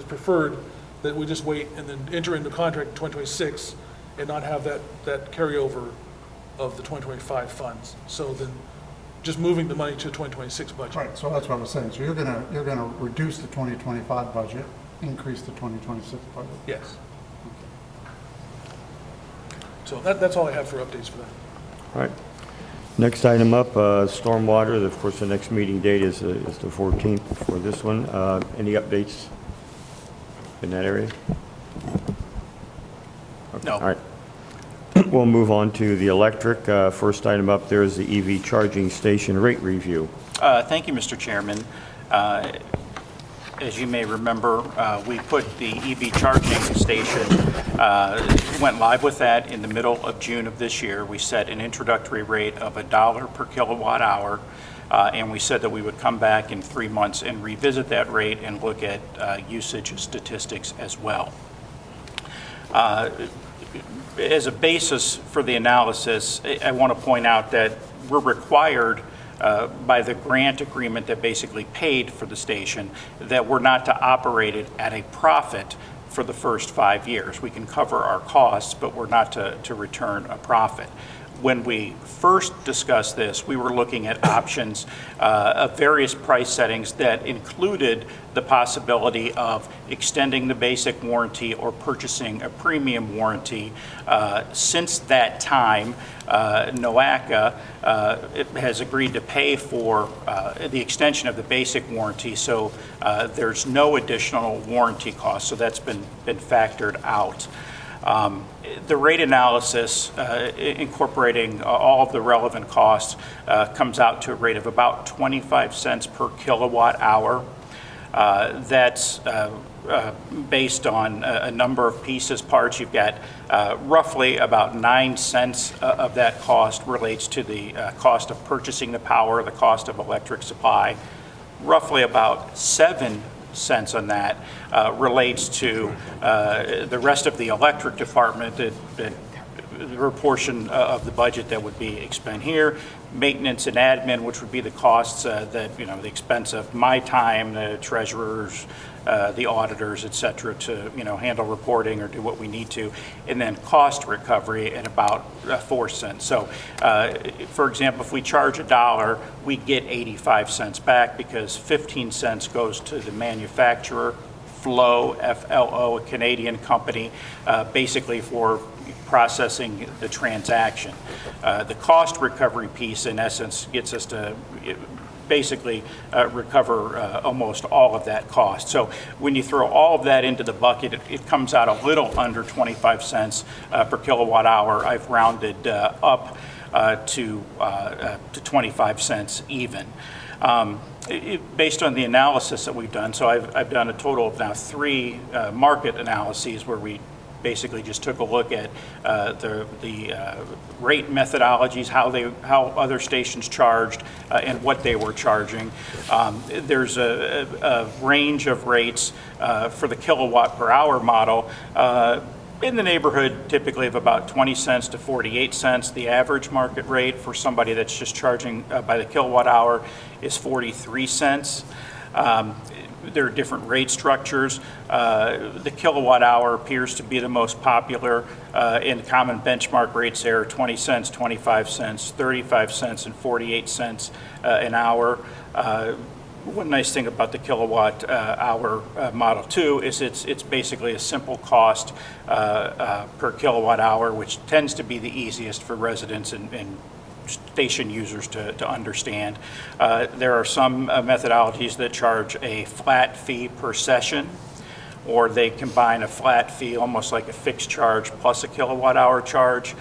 preferred that we just wait and then enter into a contract in 2026 and not have that carryover of the 2025 funds. So then just moving the money to 2026 budget. Right, so that's what I was saying. So you're gonna reduce the 2025 budget, increase the 2026 budget. Yes. So that's all I have for updates for that. All right. Next item up, stormwater. Of course, the next meeting date is the 14th for this one. Any updates in that area? Okay, No. All right. We'll move on to the electric. First item up there is the EV charging station rate review. Thank you, Mr. Chairman. As you may remember, we put the EV charging station, went live with that in the middle of June of this year. We set an introductory rate of $1 per kilowatt hour, and we said that we would come back in 3 months and revisit that rate and look at usage statistics as well. As a basis for the analysis, I want to point out that we're required by the grant agreement that basically paid for the station that we're not to operate it at a profit for the first 5 years. We can cover our costs, but we're not to return a profit. When we first discussed this, we were looking at options of various price settings that included the possibility of extending the basic warranty or purchasing a premium warranty. Since that time, NOACA has agreed to pay for the extension of the basic warranty, so there's no additional warranty cost, so that's been factored out. The rate analysis, incorporating all of the relevant costs, comes out to a rate of about 25 cents per kilowatt hour. That's based on a number of pieces, parts. You've got roughly about 9 cents of that cost relates to the cost of purchasing the power, the cost of electric supply. Roughly about 7 cents on that relates to the rest of the electric department, the portion of the budget that would be expended here. Maintenance and admin, which would be the costs that, the expense of my time, the treasurers, the auditors, et cetera, to, handle reporting or do what we need to. And then cost recovery at about 4 cents. So, for example, if we charge $1, we get 85 cents back because 15 cents goes to the manufacturer, Flow, F-L-O, a Canadian company, basically for processing the transaction. The cost recovery piece, in essence, gets us to basically recover almost all of that cost. So when you throw all of that into the bucket, it comes out a little under 25 cents per kilowatt hour. I've rounded up to 25 cents even. Based on the analysis that we've done, so I've done a total of now 3 market analyses where we basically just took a look at the rate methodologies, how other stations charged, and what they were charging. There's a range of rates for the kilowatt per hour model in the neighborhood typically of about 20 cents to 48 cents. The average market rate for somebody that's just charging by the kilowatt hour is 43 cents. There are different rate structures. The kilowatt hour appears to be the most popular. In common benchmark rates there are 20 cents, 25 cents, 35 cents, and 48 cents an hour. One nice thing about the kilowatt hour Model 2 is it's basically a simple cost per kilowatt hour, which tends to be the easiest for residents and station users to understand. There are some methodologies that charge a flat fee per session, or they combine a flat fee, almost like a fixed charge, plus a kilowatt hour charge.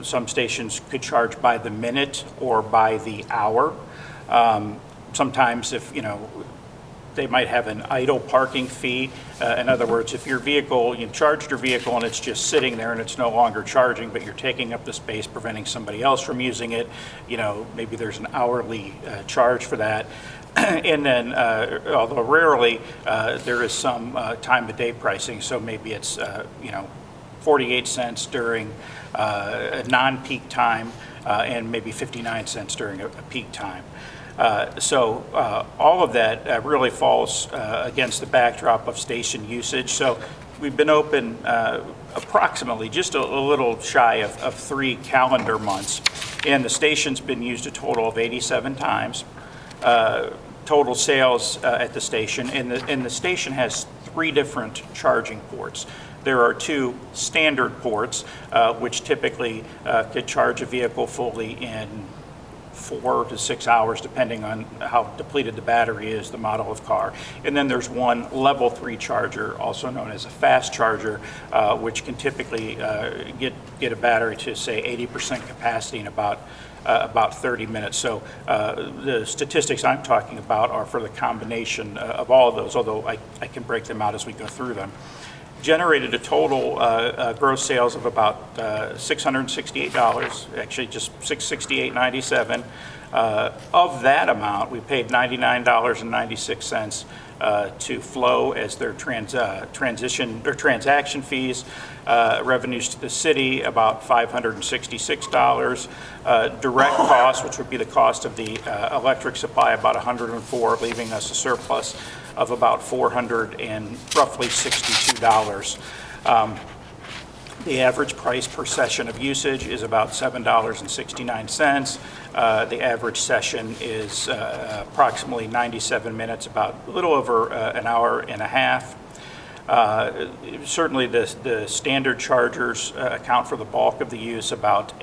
Some stations could charge by the minute or by the hour. Sometimes if, they might have an idle parking fee. In other words, if your vehicle, you charged your vehicle and it's just sitting there and it's no longer charging, but you're taking up the space, preventing somebody else from using it, maybe there's an hourly charge for that. And then, although rarely, there is some time of day pricing, so maybe it's, 48 cents during a non-peak time and maybe 59 cents during a peak time. So all of that really falls against the backdrop of station usage. So we've been open approximately just a little shy of 3 calendar months, and the station's been used a total of 87 times. Total sales at the station, and the station has 3 different charging ports. There are 2 standard ports, which typically could charge a vehicle fully in 4 to 6 hours, depending on how depleted the battery is, the model of car. And then there's one level 3 charger, also known as a fast charger, which can typically get a battery to, say, 80% capacity in about 30 minutes. So the statistics I'm talking about are for the combination of all of those, although I can break them out as we go through them. Generated a total gross sales of about $668, actually just $668.97. Of that amount, we paid $99.96 to Flow as their transaction fees. Revenues to the city about $566. Direct costs, which would be the cost of the electric supply, about $104, leaving us a surplus of about $462. The average price per session of usage is about $7.69. The average session is approximately 97 minutes, about a little over an hour and a half. Certainly the standard chargers account for the bulk of the use. About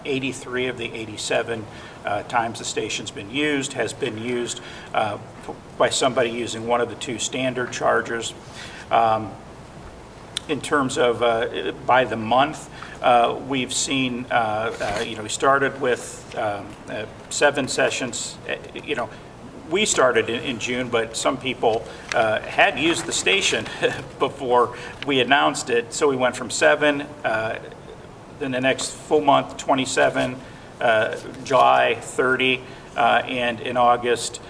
83 of the 87 times the station's been used has been used by somebody using one of the 2 standard chargers. In terms of by the month, we've seen, we started with 7 sessions. We started in June, but some people had used the station before we announced it. So we went from 7, then the next full month, 27, July, 30, and in August,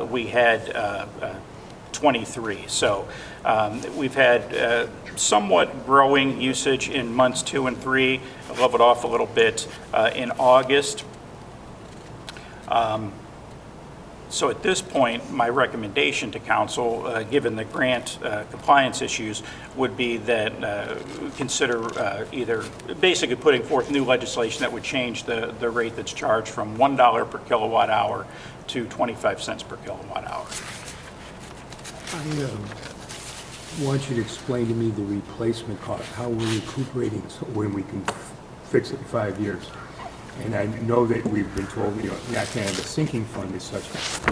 we had 23. So we've had somewhat growing usage in months 2 and 3, leveled off a little bit in August. So at this point, my recommendation to council, given the grant compliance issues, would be that consider either basically putting forth new legislation that would change the rate that's charged from $1 per kilowatt hour to 25 cents per kilowatt hour. I want you to explain to me the replacement cost, how we're recuperating when we can fix it in 5 years. And I know that we've been told, not to have a sinking fund as such.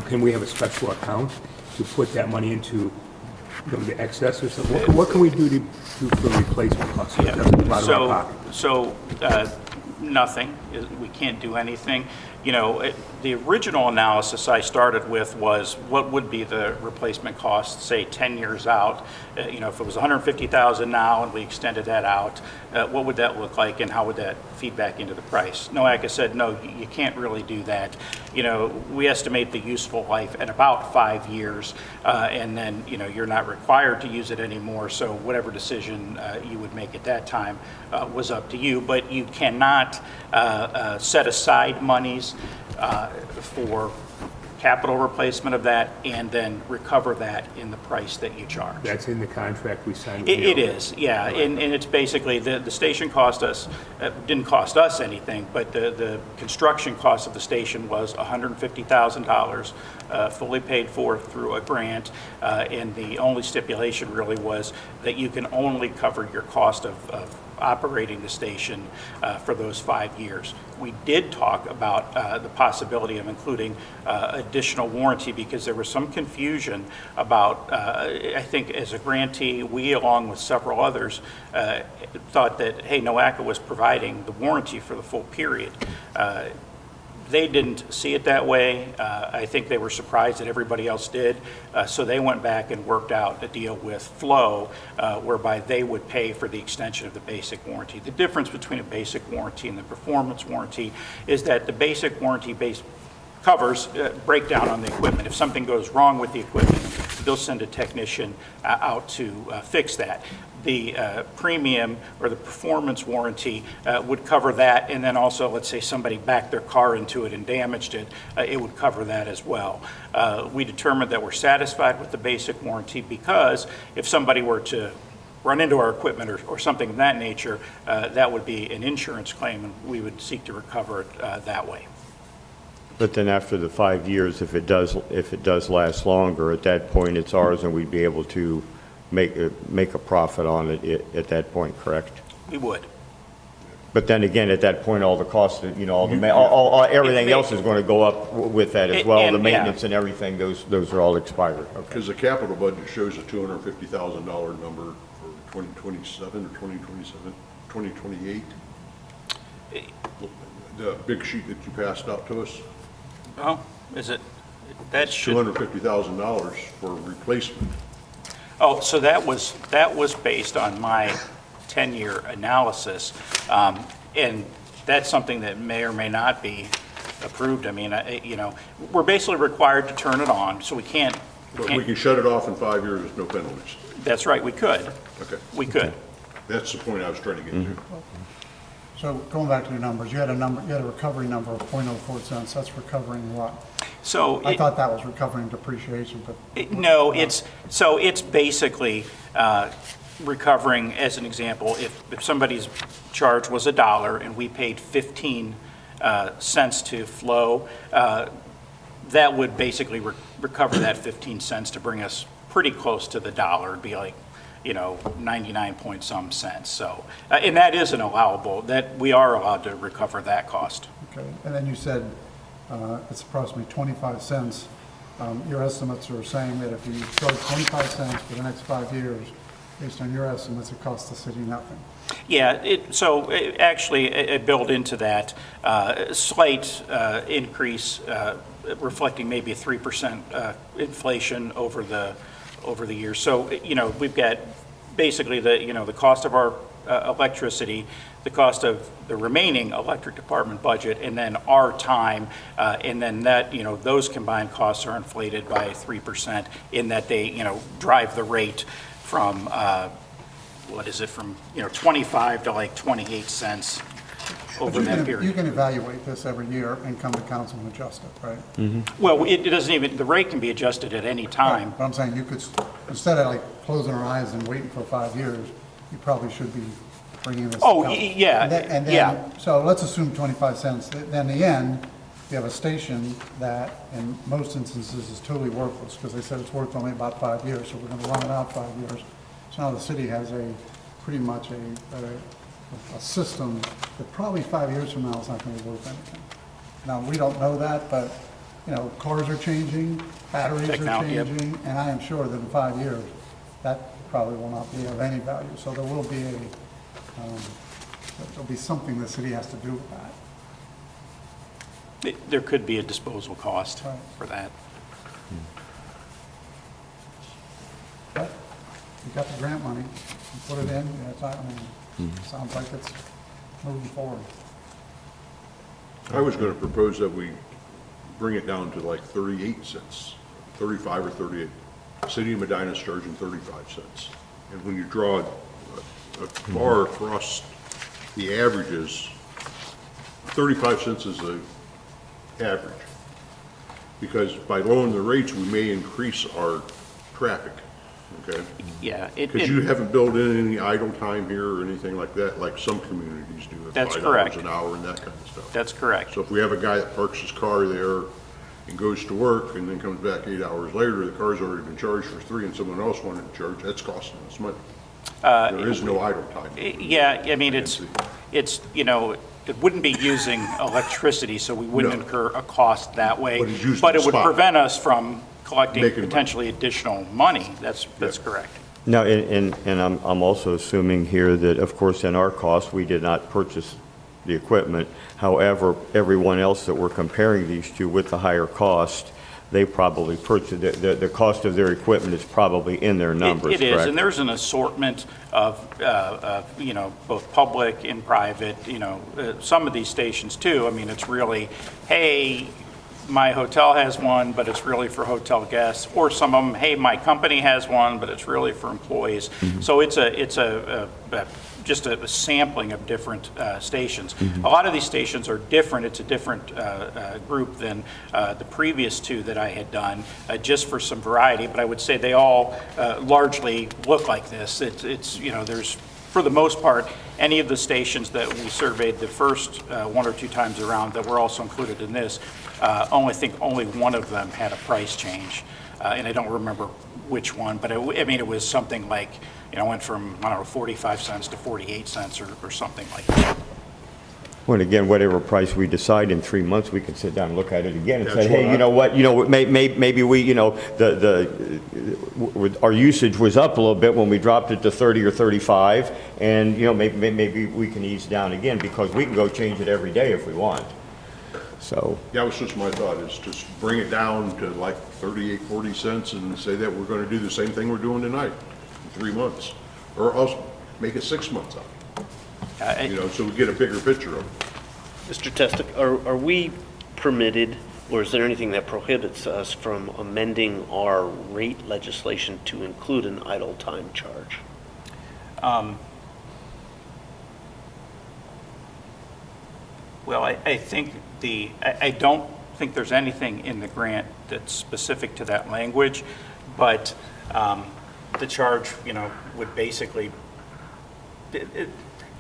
Can we have a special account to put that money into the excess or something? What can we do for replacement costs? So it doesn't come out of our pocket? So nothing. We can't do anything. The original analysis I started with was what would be the replacement cost, say 10 years out. If it was $150,000 now and we extended that out, what would that look like and how would that feed back into the price? NOACA said, no, you can't really do that. We estimate the useful life at about 5 years, and then, you're not required to use it anymore, so whatever decision you would make at that time was up to you, but you cannot set aside monies for capital replacement of that and then recover that in the price that you charge. That's in the contract we signed with It the is, yeah, and it's basically, the station cost us, didn't cost us anything, but the construction cost of the station was $150,000, fully paid for through a grant, and the only stipulation really was that you can only cover your cost of operating the station for those 5 years. We did talk about the possibility of including additional warranty because there was some confusion about, I think as a grantee, we along with several others thought that, hey, NOACA was providing the warranty for the full period. They didn't see it that way. I think they were surprised that everybody else did. So they went back and worked out a deal with Flow whereby they would pay for the extension of the basic warranty. The difference between a basic warranty and the performance warranty is that the basic warranty covers breakdown on the equipment. If something goes wrong with the equipment, they'll send a technician out to fix that. The premium or the performance warranty would cover that, and then also, let's say somebody backed their car into it and damaged it, it would cover that as well. We determined that we're satisfied with the basic warranty because if somebody were to run into our equipment or something of that nature, that would be an insurance claim, and we would seek to recover it that way. But then after the 5 years, if it does last longer, at that point, it's ours, and we'd be able to make a profit on it at that point, correct? We would. But then again, at that point, all the costs, everything else is going to go up with that as well. The maintenance and everything, those are all expired. Okay. Because the capital budget shows a $250,000 number for 2027 or 2027, 2028. The big sheet that you passed out to us, Oh, is it? That should. $250,000 for replacement. Oh, so that was based on my 10-year analysis, and that's something that may or may not be approved. I mean, we're basically required to turn it on, so we can't. But we can shut it off in 5 years with no penalties. That's right, we could. Okay. We could. That's the point I was trying to get to. So going back to your numbers, you had a recovery number of 0.04 cents. That's recovering what? So I thought that was recovering depreciation, but. No, it's basically recovering, as an example, if somebody's charge was $1 and we paid 15 cents to Flow, that would basically recover that 15 cents to bring us pretty close to the dollar. It'd be like, 99 point some cents. So, and that is an allowable, that we are allowed to recover that cost. Okay, and then you said it's approximately 25 cents. Your estimates are saying that if you charge 25 cents for the next 5 years, based on your estimates, it costs the city nothing. Yeah, it built into that slight increase, reflecting maybe a 3% inflation over the years. So, we've got basically the cost of our electricity, the cost of the remaining electric department budget, and then our time, and then that, those combined costs are inflated by 3% in that they, drive the rate from, from 25 to like 28 cents over that period. You can evaluate this every year and come to council and adjust it, right? Well, it doesn't even, the rate can be adjusted at any time. But I'm saying you could, instead of like closing our eyes and waiting for 5 years, you probably should be bringing this. Oh, out. yeah, And then, yeah. So let's assume 25 cents. Then in the end, you have a station that in most instances is totally worthless because they said it's worth only about 5 years, so we're going to run it out 5 years. So now the city has pretty much a system that probably 5 years from now is not going to be worth anything. Now, we don't know that, but, cars are changing, batteries are changing, and I am sure that in 5 years, that probably will not be of any value. So there will be there'll be something the city has to do with that. There could be a disposal cost Right. for that. But you got the grant money, you put it in, sounds like it's moving forward. I was going to propose that we bring it down to like 38 cents, 35 or 38. City of Medina's charging 35 cents. And when you draw a bar across the averages, 35 cents is the average. Because by lowering the rates, we may increase our traffic, okay? Yeah. Because you haven't built in any idle time here or anything like that, like some communities do. At That's $5 correct. an hour and that kind of stuff. That's correct. So if we have a guy that parks his car there and goes to work and then comes back 8 hours later, the car's already been charged for 3 and someone else wanted to charge, that's costing us money. There is no idle time. Yeah, I mean, it's, you know, it wouldn't be using electricity, so we wouldn't No. incur a cost that way. But it's used But in it would spot. prevent us from collecting Making money. potentially additional money. That's correct. Now, and I'm also assuming here that, of course, in our cost, we did not purchase the equipment. However, everyone else that we're comparing these to with the higher cost, they probably purchased, the cost of their equipment is probably in their numbers, It is, correct? and there's an assortment of, you know, both public and private, you know, some of these stations too. I mean, it's really, hey, my hotel has one, but it's really for hotel guests, or some of them, hey, my company has one, but it's really for employees. So it's just a sampling of different stations. A lot of these stations are different. It's a different group than the previous two that I had done, just for some variety. But I would say they all largely look like this. It's you know, there's, for the most part, any of the stations that we surveyed the first 1 or 2 times around that were also included in this, I think only one of them had a price change. And I don't remember which one, but I mean, it was something like, you know, went from, I don't know, 45 cents to 48 cents or something like that. Well, again, whatever price we decide in 3 months, we can sit down and look at it again and say, That's hey, what you know what, maybe we, you know, our usage was up a little bit when we dropped it to 30 or 35, and, you know, maybe we can ease down again, because we can go change it every day if we want. So, That was just my thought, is just bring it down to like 38, 40 cents and say that we're going to do the same thing we're doing tonight in 3 months. Or else make it 6 months out, you know, so we get a bigger picture of it. Mr. Testick, are we permitted, or is there anything that prohibits us from amending our rate legislation to include an idle time charge? Well, I think I don't think there's anything in the grant that's specific to that language, but the charge, you know, would basically,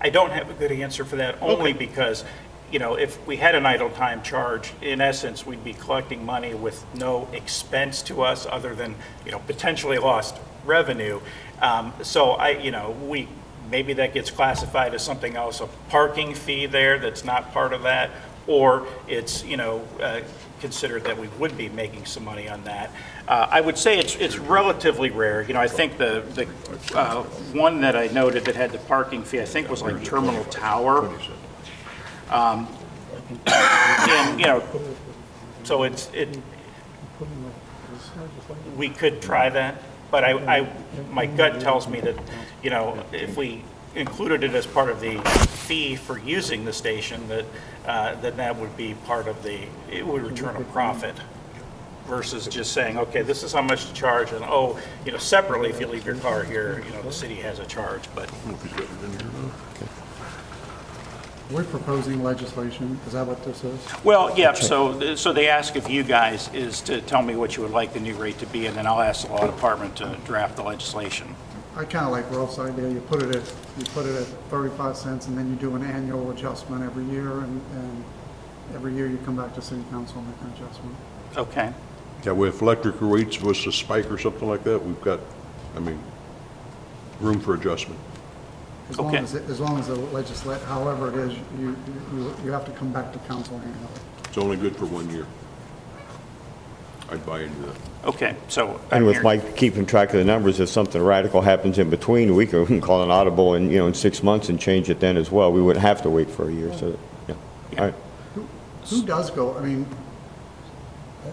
I don't have a good answer for that, only because, you know, if we had an idle time charge, in essence, we'd be collecting money with no expense to us other than, you know, potentially lost revenue. So you know, maybe that gets classified as something else, a parking fee there that's not part of that, or it's, you know, considered that we would be making some money on that. I would say it's relatively rare. You know, I think the one that I noted that had the parking fee, I think was like Terminal Tower. And, you know, so we could try that, but my gut tells me that, you know, if we included it as part of the fee for using the station, that then that would be part of it would return a profit, versus just saying, okay, this is how much to charge, and oh, you know, separately, if you leave your car here, you know, the city has a charge, but. We're proposing legislation, is that what this is? Well, yeah, so they ask of you guys is to tell me what you would like the new rate to be, and then I'll ask the law department to draft the legislation. I kind of like Ralph's idea, you put it at 35 cents, and then you do an annual adjustment every year, and every year you come back to city council and make an adjustment. Okay. Yeah, if electric rates was to spike or something like that, we've got, I mean, room for adjustment. As long Okay. as long as the legislate, however it is, you have to come back to council annually. It's only good for 1 year. I'd buy into that. Okay, so. and with Mike keeping track of the numbers, if something radical happens in between, we can call an audible in, you know, in 6 months and change it then as well. We wouldn't have to wait for a year, so, yeah. All right. Who does go, I mean,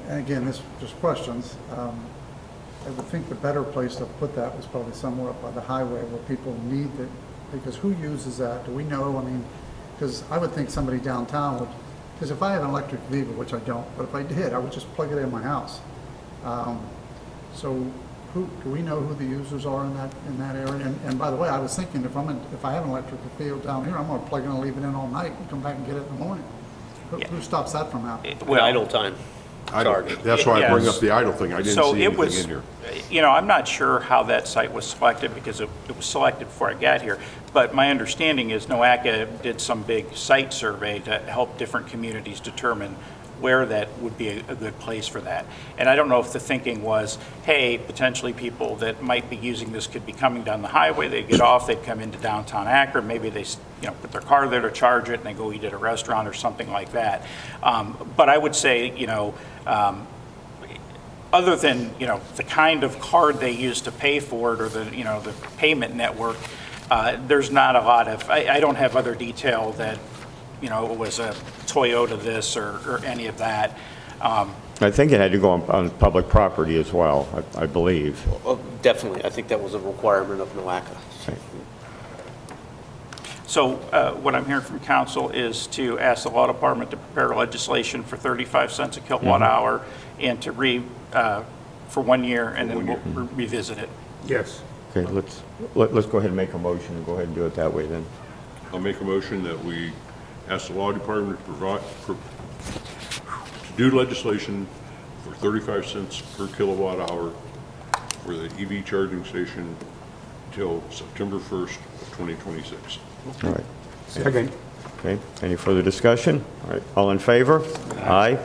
and again, this is just questions. I would think the better place to put that was probably somewhere up by the highway where people need it, because who uses that? Do we know? I mean, because I would think somebody downtown would, because if I had an electric vehicle, which I don't, but if I did, I would just plug it in my house. So do we know who the users are in that area? And by the way, I was thinking if I have an electric vehicle down here, I'm going to plug it in and leave it in all night and come back and get it in the morning. Who stops that from happening? Well, idle time. charge. That's why I bring Yes. up the idle thing. I didn't So see it anything was, in here. you know, I'm not sure how that site was selected because it was selected before I got here. But my understanding is NOACA did some big site survey to help different communities determine where that would be a good place for that. And I don't know if the thinking was, hey, potentially people that might be using this could be coming down the highway, they'd get off, they'd come into downtown Akron, maybe they, you know, put their car there to charge it and they go eat at a restaurant or something like that. But I would say, you know, other than, you know, the kind of card they use to pay for it or the, you know, the payment network, there's not a lot of, I don't have other detail that, you know, it was a Toyota this or any of that. I think it had to go on public property as well, I believe. Well, definitely, I think that was a requirement of NOACA. So what I'm hearing from council is to ask the law department to prepare legislation for 35 cents a kilowatt hour and to for 1 year, and then we'll revisit it. Yes. Okay, let's go ahead and make a motion and go ahead and do it that way then. I'll make a motion that we ask the law department to do legislation for 35 cents per kilowatt hour for the EV charging station till September 1st of 2026. All right. Second. Okay, any further discussion? All right, all in favor? Aye.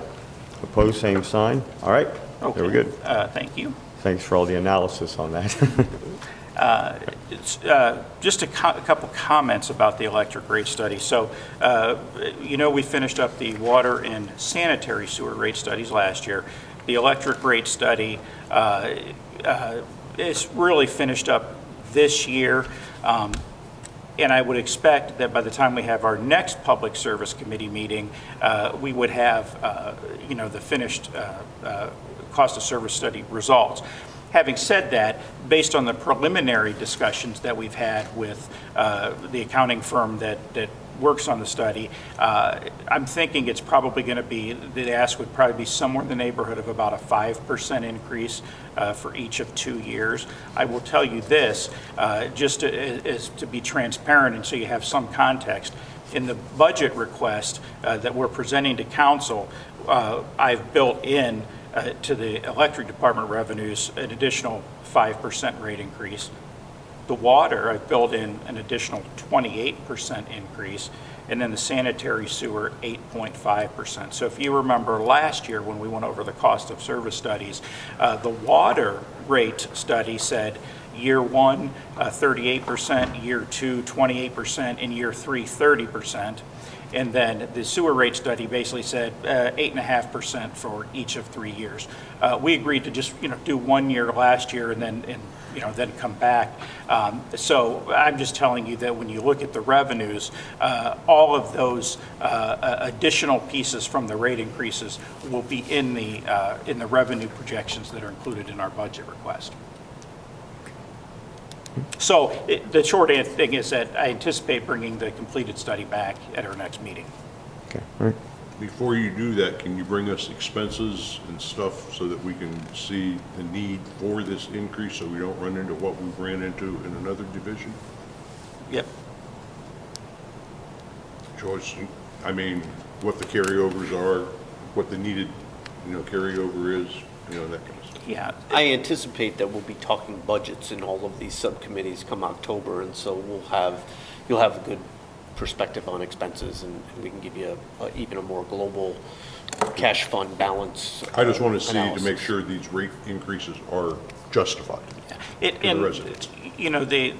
Opposed, same sign. All right, there we're good. Thank you. Thanks for all the analysis on that. Just a couple comments about the electric rate study. So, you know, we finished up the water and sanitary sewer rate studies last year. The electric rate study is really finished up this year. And I would expect that by the time we have our next Public Service Committee meeting, we would have, you know, the finished cost of service study results. Having said that, based on the preliminary discussions that we've had with the accounting firm that works on the study, I'm thinking it's probably going to be, the ask would probably be somewhere in the neighborhood of about a 5% increase for each of 2 years. I will tell you this, just to be transparent and so you have some context, in the budget request that we're presenting to council, I've built in to the electric department revenues an additional 5% rate increase. The water, I've built in an additional 28% increase, and then the sanitary sewer, 8.5%. So if you remember last year when we went over the cost of service studies, the water rate study said year one, 38%, year two, 28%, and year three, 30%. And then the sewer rate study basically said 8.5% for each of 3 years. We agreed to just, you know, do 1 year last year and then, you know, then come back. So I'm just telling you that when you look at the revenues, all of those additional pieces from the rate increases will be in the revenue projections that are included in our budget request. So the short thing is that I anticipate bringing the completed study back at our next meeting. Okay, all right. Before you do that, can you bring us expenses and stuff so that we can see the need for this increase so we don't run into what we ran into in another division? Yep. Choice, I mean, what the carryovers are, what the needed, you know, carryover is, you know, that kind of stuff. Yeah. I anticipate that we'll be talking budgets in all of these subcommittees come October, and so you'll have a good perspective on expenses, and we can give you even a more global cash fund balance. I just want to see to analysis. make sure these rate increases are justified to the And, residents. you know, the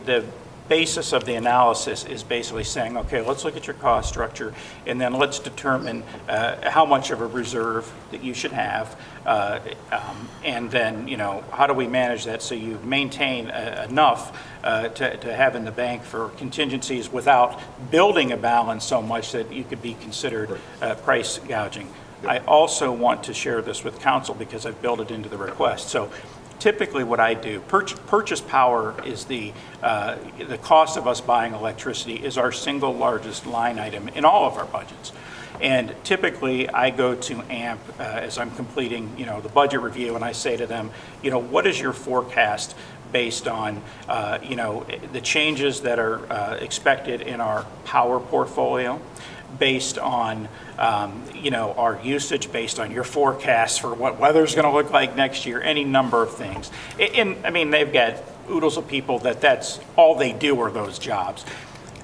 basis of the analysis is basically saying, okay, let's look at your cost structure, and then let's determine how much of a reserve that you should have, and then, you know, how do we manage that so you maintain enough to have in the bank for contingencies without building a balance so much that you could be considered price gouging. I also want to share this with council because I've built it into the request. So typically what I do, purchase power is the cost of us buying electricity is our single largest line item in all of our budgets. And typically I go to AMP as I'm completing, you know, the budget review, and I say to them, you know, what is your forecast based on, you know, the changes that are expected in our power portfolio, based on, our usage, based on your forecasts for what weather's going to look like next year, any number of things. They've got oodles of people that's all they do are those jobs.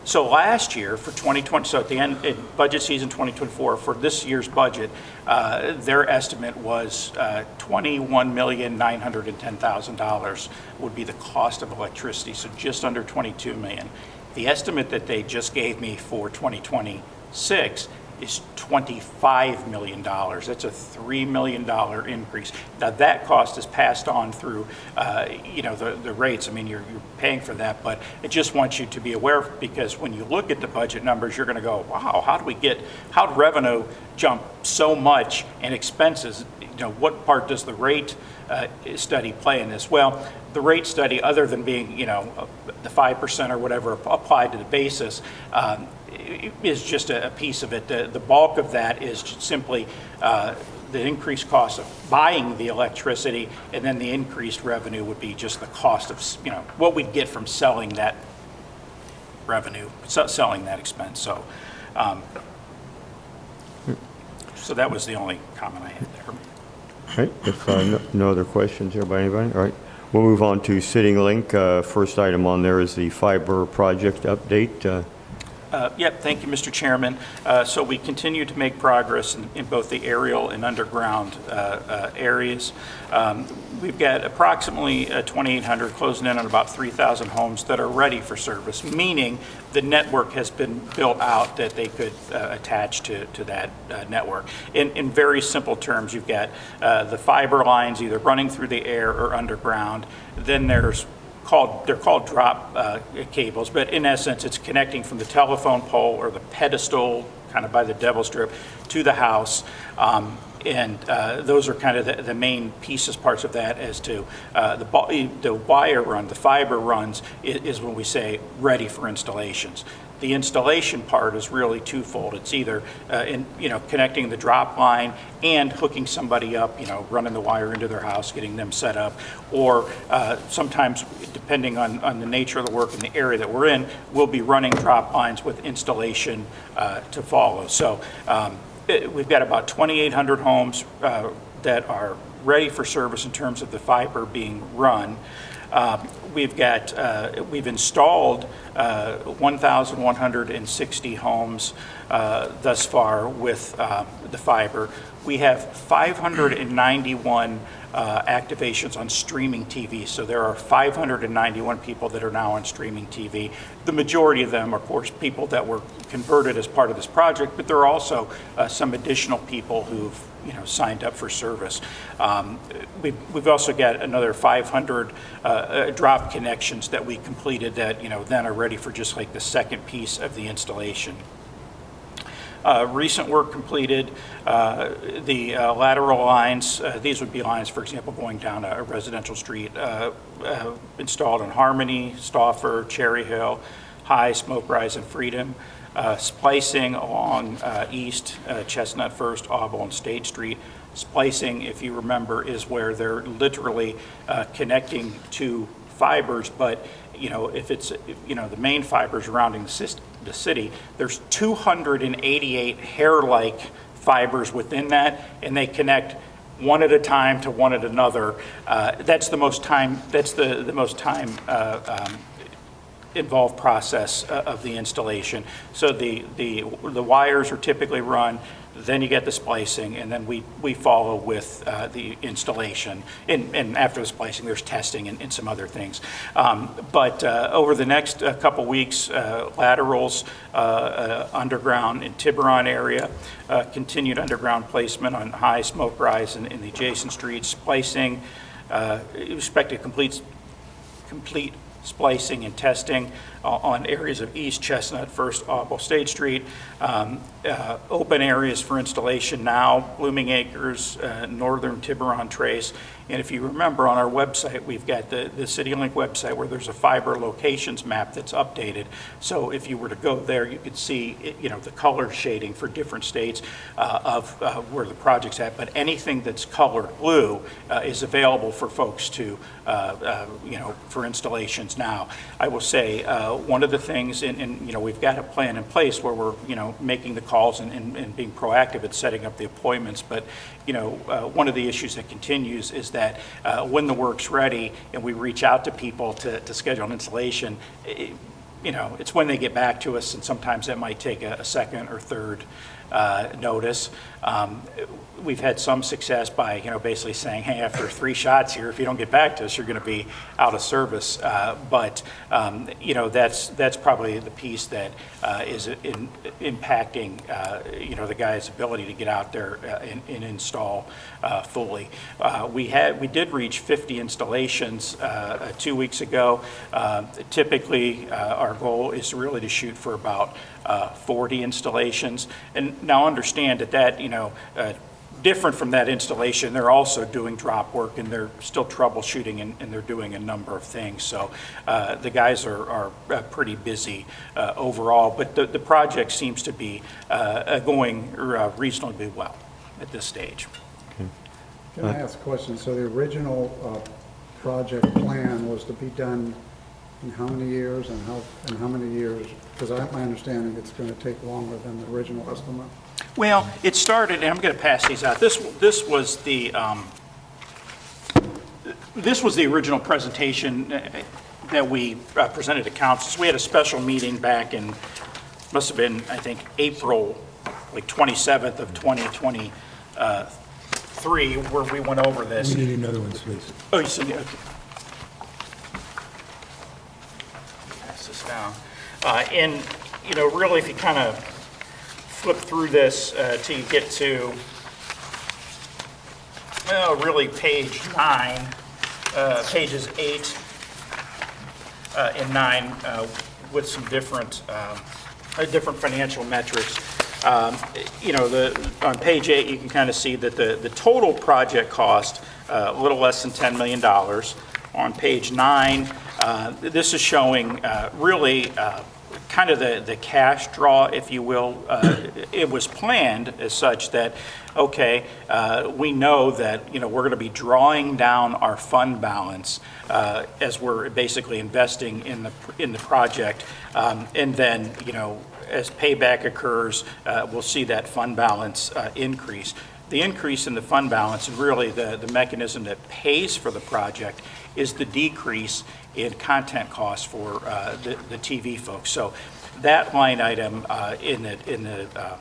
So last year for 2020, so at the end, in budget season 2024, for this year's budget, their estimate was $21,910,000 would be the cost of electricity, so just under $22 million. The estimate that they just gave me for 2026 is $25 million. That's a $3 million increase. Now, that cost is passed on through, the rates. You're paying for that, but I just want you to be aware, because when you look at the budget numbers, you're going to go, wow, how did revenue jump so much and expenses? What part does the rate study play in this? Well, the rate study, other than being, the 5% or whatever applied to the basis, is just a piece of it. The bulk of that is simply the increased cost of buying the electricity, and then the increased revenue would be just the cost of, what we'd get from selling that revenue, selling that expense. So, so that was the only comment I had there. All right, if no other questions here by anybody, all right. We'll move on to CityLink. First item on there is the fiber project update. Yep, thank you, Mr. Chairman. So we continue to make progress in both the aerial and underground areas. We've got approximately 2,800, closing in on about 3,000 homes that are ready for service, meaning the network has been built out that they could attach to that network. In very simple terms, you've got the fiber lines either running through the air or underground. Then they're called drop cables, but in essence, it's connecting from the telephone pole or the pedestal, kind of by the Devil Strip, to the house. And those are kind of the main parts of that. As to the wire run, the fiber runs, is when we say ready for installations. The installation part is really twofold. It's either connecting the drop line and hooking somebody up, running the wire into their house, getting them set up, or sometimes, depending on the nature of the work and the area that we're in, we'll be running drop lines with installation to follow. So we've got about 2,800 homes that are ready for service in terms of the fiber being run. We've installed 1,160 homes thus far with the fiber. We have 591 activations on streaming TV. So there are 591 people that are now on streaming TV. The majority of them, of course, people that were converted as part of this project, but there are also some additional people who've signed up for service. We've also got another 500 drop connections that we completed that then are ready for just like the second piece of the installation. Recent work completed, the lateral lines, these would be lines, for example, going down a residential street, installed in Harmony, Stauffer, Cherry Hill, High, Smoke Rise, and Freedom. Splicing along East, Chestnut First, Auble, and State Street. Splicing, if you remember, is where they're literally connecting two fibers, but if it's the main fibers surrounding the city, there's 288 hair-like fibers within that, and they connect one at a time to one at another. That's the most time. That's the most time involved process of the installation. So the wires are typically run, then you get the splicing, and then we follow with the installation. And after the splicing, there's testing and some other things. But over the next couple weeks, laterals underground in Tiburon area, continued underground placement on High, Smoke Rise, and in the adjacent streets, splicing, expect to complete splicing and testing on areas of East Chestnut, First, Auble, State Street. Open areas for installation now, Blooming Acres, Northern Tiburon Trace, And if you remember on our website, we've got the CityLink website where there's a fiber locations map that's updated. So if you were to go there, you could see, the color shading for different states of where the project's at. But anything that's colored blue is available for folks to, for installations now. I will say, one of the things, and we've got a plan in place where we're, making the calls and being proactive at setting up the appointments. But, one of the issues that continues is that when the work's ready and we reach out to people to schedule an installation, it's when they get back to us, and sometimes that might take a second or third notice. We've had some success by, basically saying, hey, after 3 shots here, if you don't get back to us, you're going to be out of service. But that's probably the piece that is impacting, the guy's ability to get out there and install fully. We did reach 50 installations 2 weeks ago. Typically, our goal is really to shoot for about 40 installations. And now understand that, different from that installation, they're also doing drop work, and they're still troubleshooting, and they're doing a number of things. So the guys are pretty busy overall, but the project seems to be going reasonably well at this stage. Can I ask a question? So the original project plan was to be done in how many years and how many years? Because my understanding it's going to take longer than the original estimate. Well, it started, and I'm going to pass these out. This was the original presentation that we presented to council. So we had a special meeting back in, must have been, I think, April, like 27th of 2023, where we went over this. We need another one, please. Oh, you see, okay. Pass this down. And, really, if you kind of flip through this till you get to, really page 9, pages 8 and 9 with some different financial metrics. On page 8, you can kind of see that the total project cost a little less than $10 million. On page 9, this is showing really kind of the cash draw, if you will. It was planned as such that, okay, we know that, we're going to be drawing down our fund balance as we're basically investing in the project. And then, as payback occurs, we'll see that fund balance increase. The increase in the fund balance, and really the mechanism that pays for the project, is the decrease in content costs for the TV folks. So that line item in the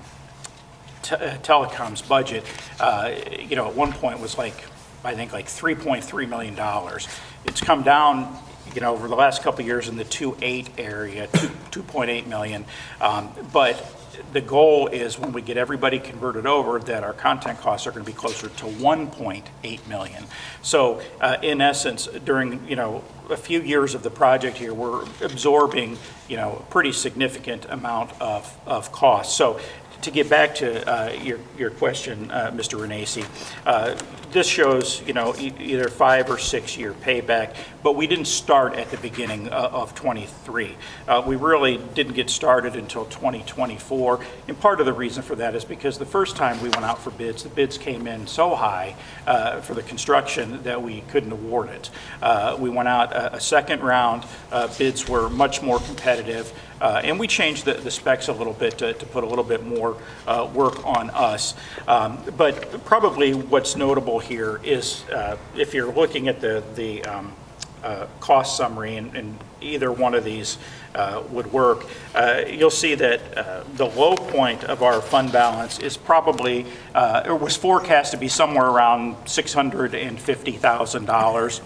telecoms budget, at one point was I think $3.3 million. It's come down, over the last couple of years in the 2.8 area, 2.8 million. But the goal is when we get everybody converted over that our content costs are going to be closer to 1.8 million. So in essence, during, a few years of the project here, we're absorbing, a pretty significant amount of cost. So to get back to your question, Mr. Renacci, this shows, either 5 or 6 year payback, but we didn't start at the beginning of 23. We really didn't get started until 2024, and part of the reason for that is because the first time we went out for bids, the bids came in so high for the construction that we couldn't award it. We went out a second round, bids were much more competitive, and we changed the specs a little bit to put a little bit more work on us. But probably what's notable here is if you're looking at the cost summary, and either one of these would work, you'll see that the low point of our fund balance is probably, or was forecast to be somewhere around $650,000.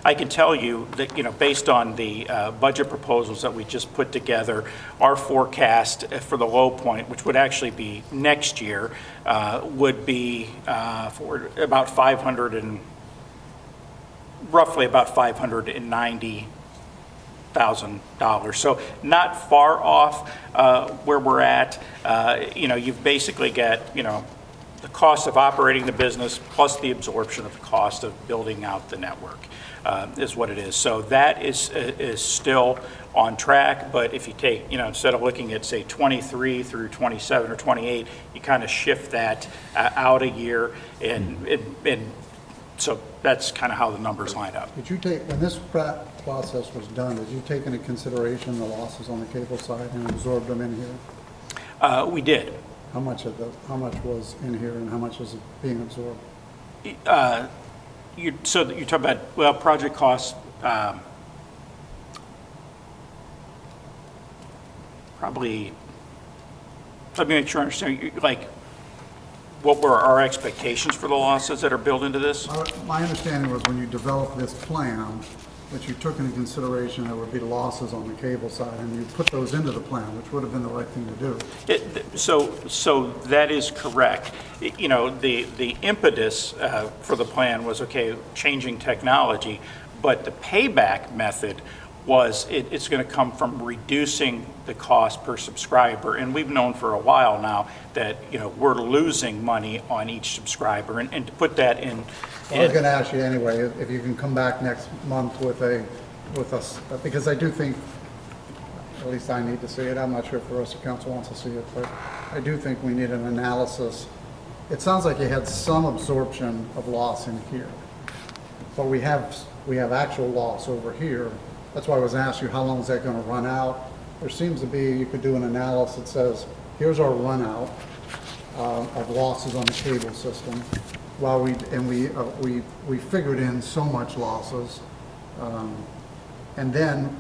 I can tell you that, based on the budget proposals that we just put together, our forecast for the low point, which would actually be next year, would be for about roughly about $590,000. So not far off where we're at. You've basically got, the cost of operating the business plus the absorption of the cost of building out the network is what it is. So that is still on track, but if you take, instead of looking at, say, 23 through 27 or 28, you kind of shift that out a year, and so that's kind of how the numbers line up. Did you take, when this process was done, did you take into consideration the losses on the cable side and absorb them in here? We did. How much was in here and how much was being absorbed? So you're talking about, well, project costs, probably, let me make sure I understand, like, what were our expectations for the losses that are built into this? My understanding was when you developed this plan, that you took into consideration there would be losses on the cable side, and you put those into the plan, which would have been the right thing to do. So that is correct. The impetus for the plan was, okay, changing technology, but the payback method was it's going to come from reducing the cost per subscriber. And we've known for a while now that, we're losing money on each subscriber. And to put that in... I was going to ask you anyway, if you can come back next month with us, because I do think, at least I need to see it. I'm not sure if the rest of council wants to see it, but I do think we need an analysis. It sounds like you had some absorption of loss in here, but we have actual loss over here. That's why I was asking you, how long is that going to run out? There seems to be, you could do an analysis that says, here's our run out of losses on the cable system. While we figured in so much losses, and then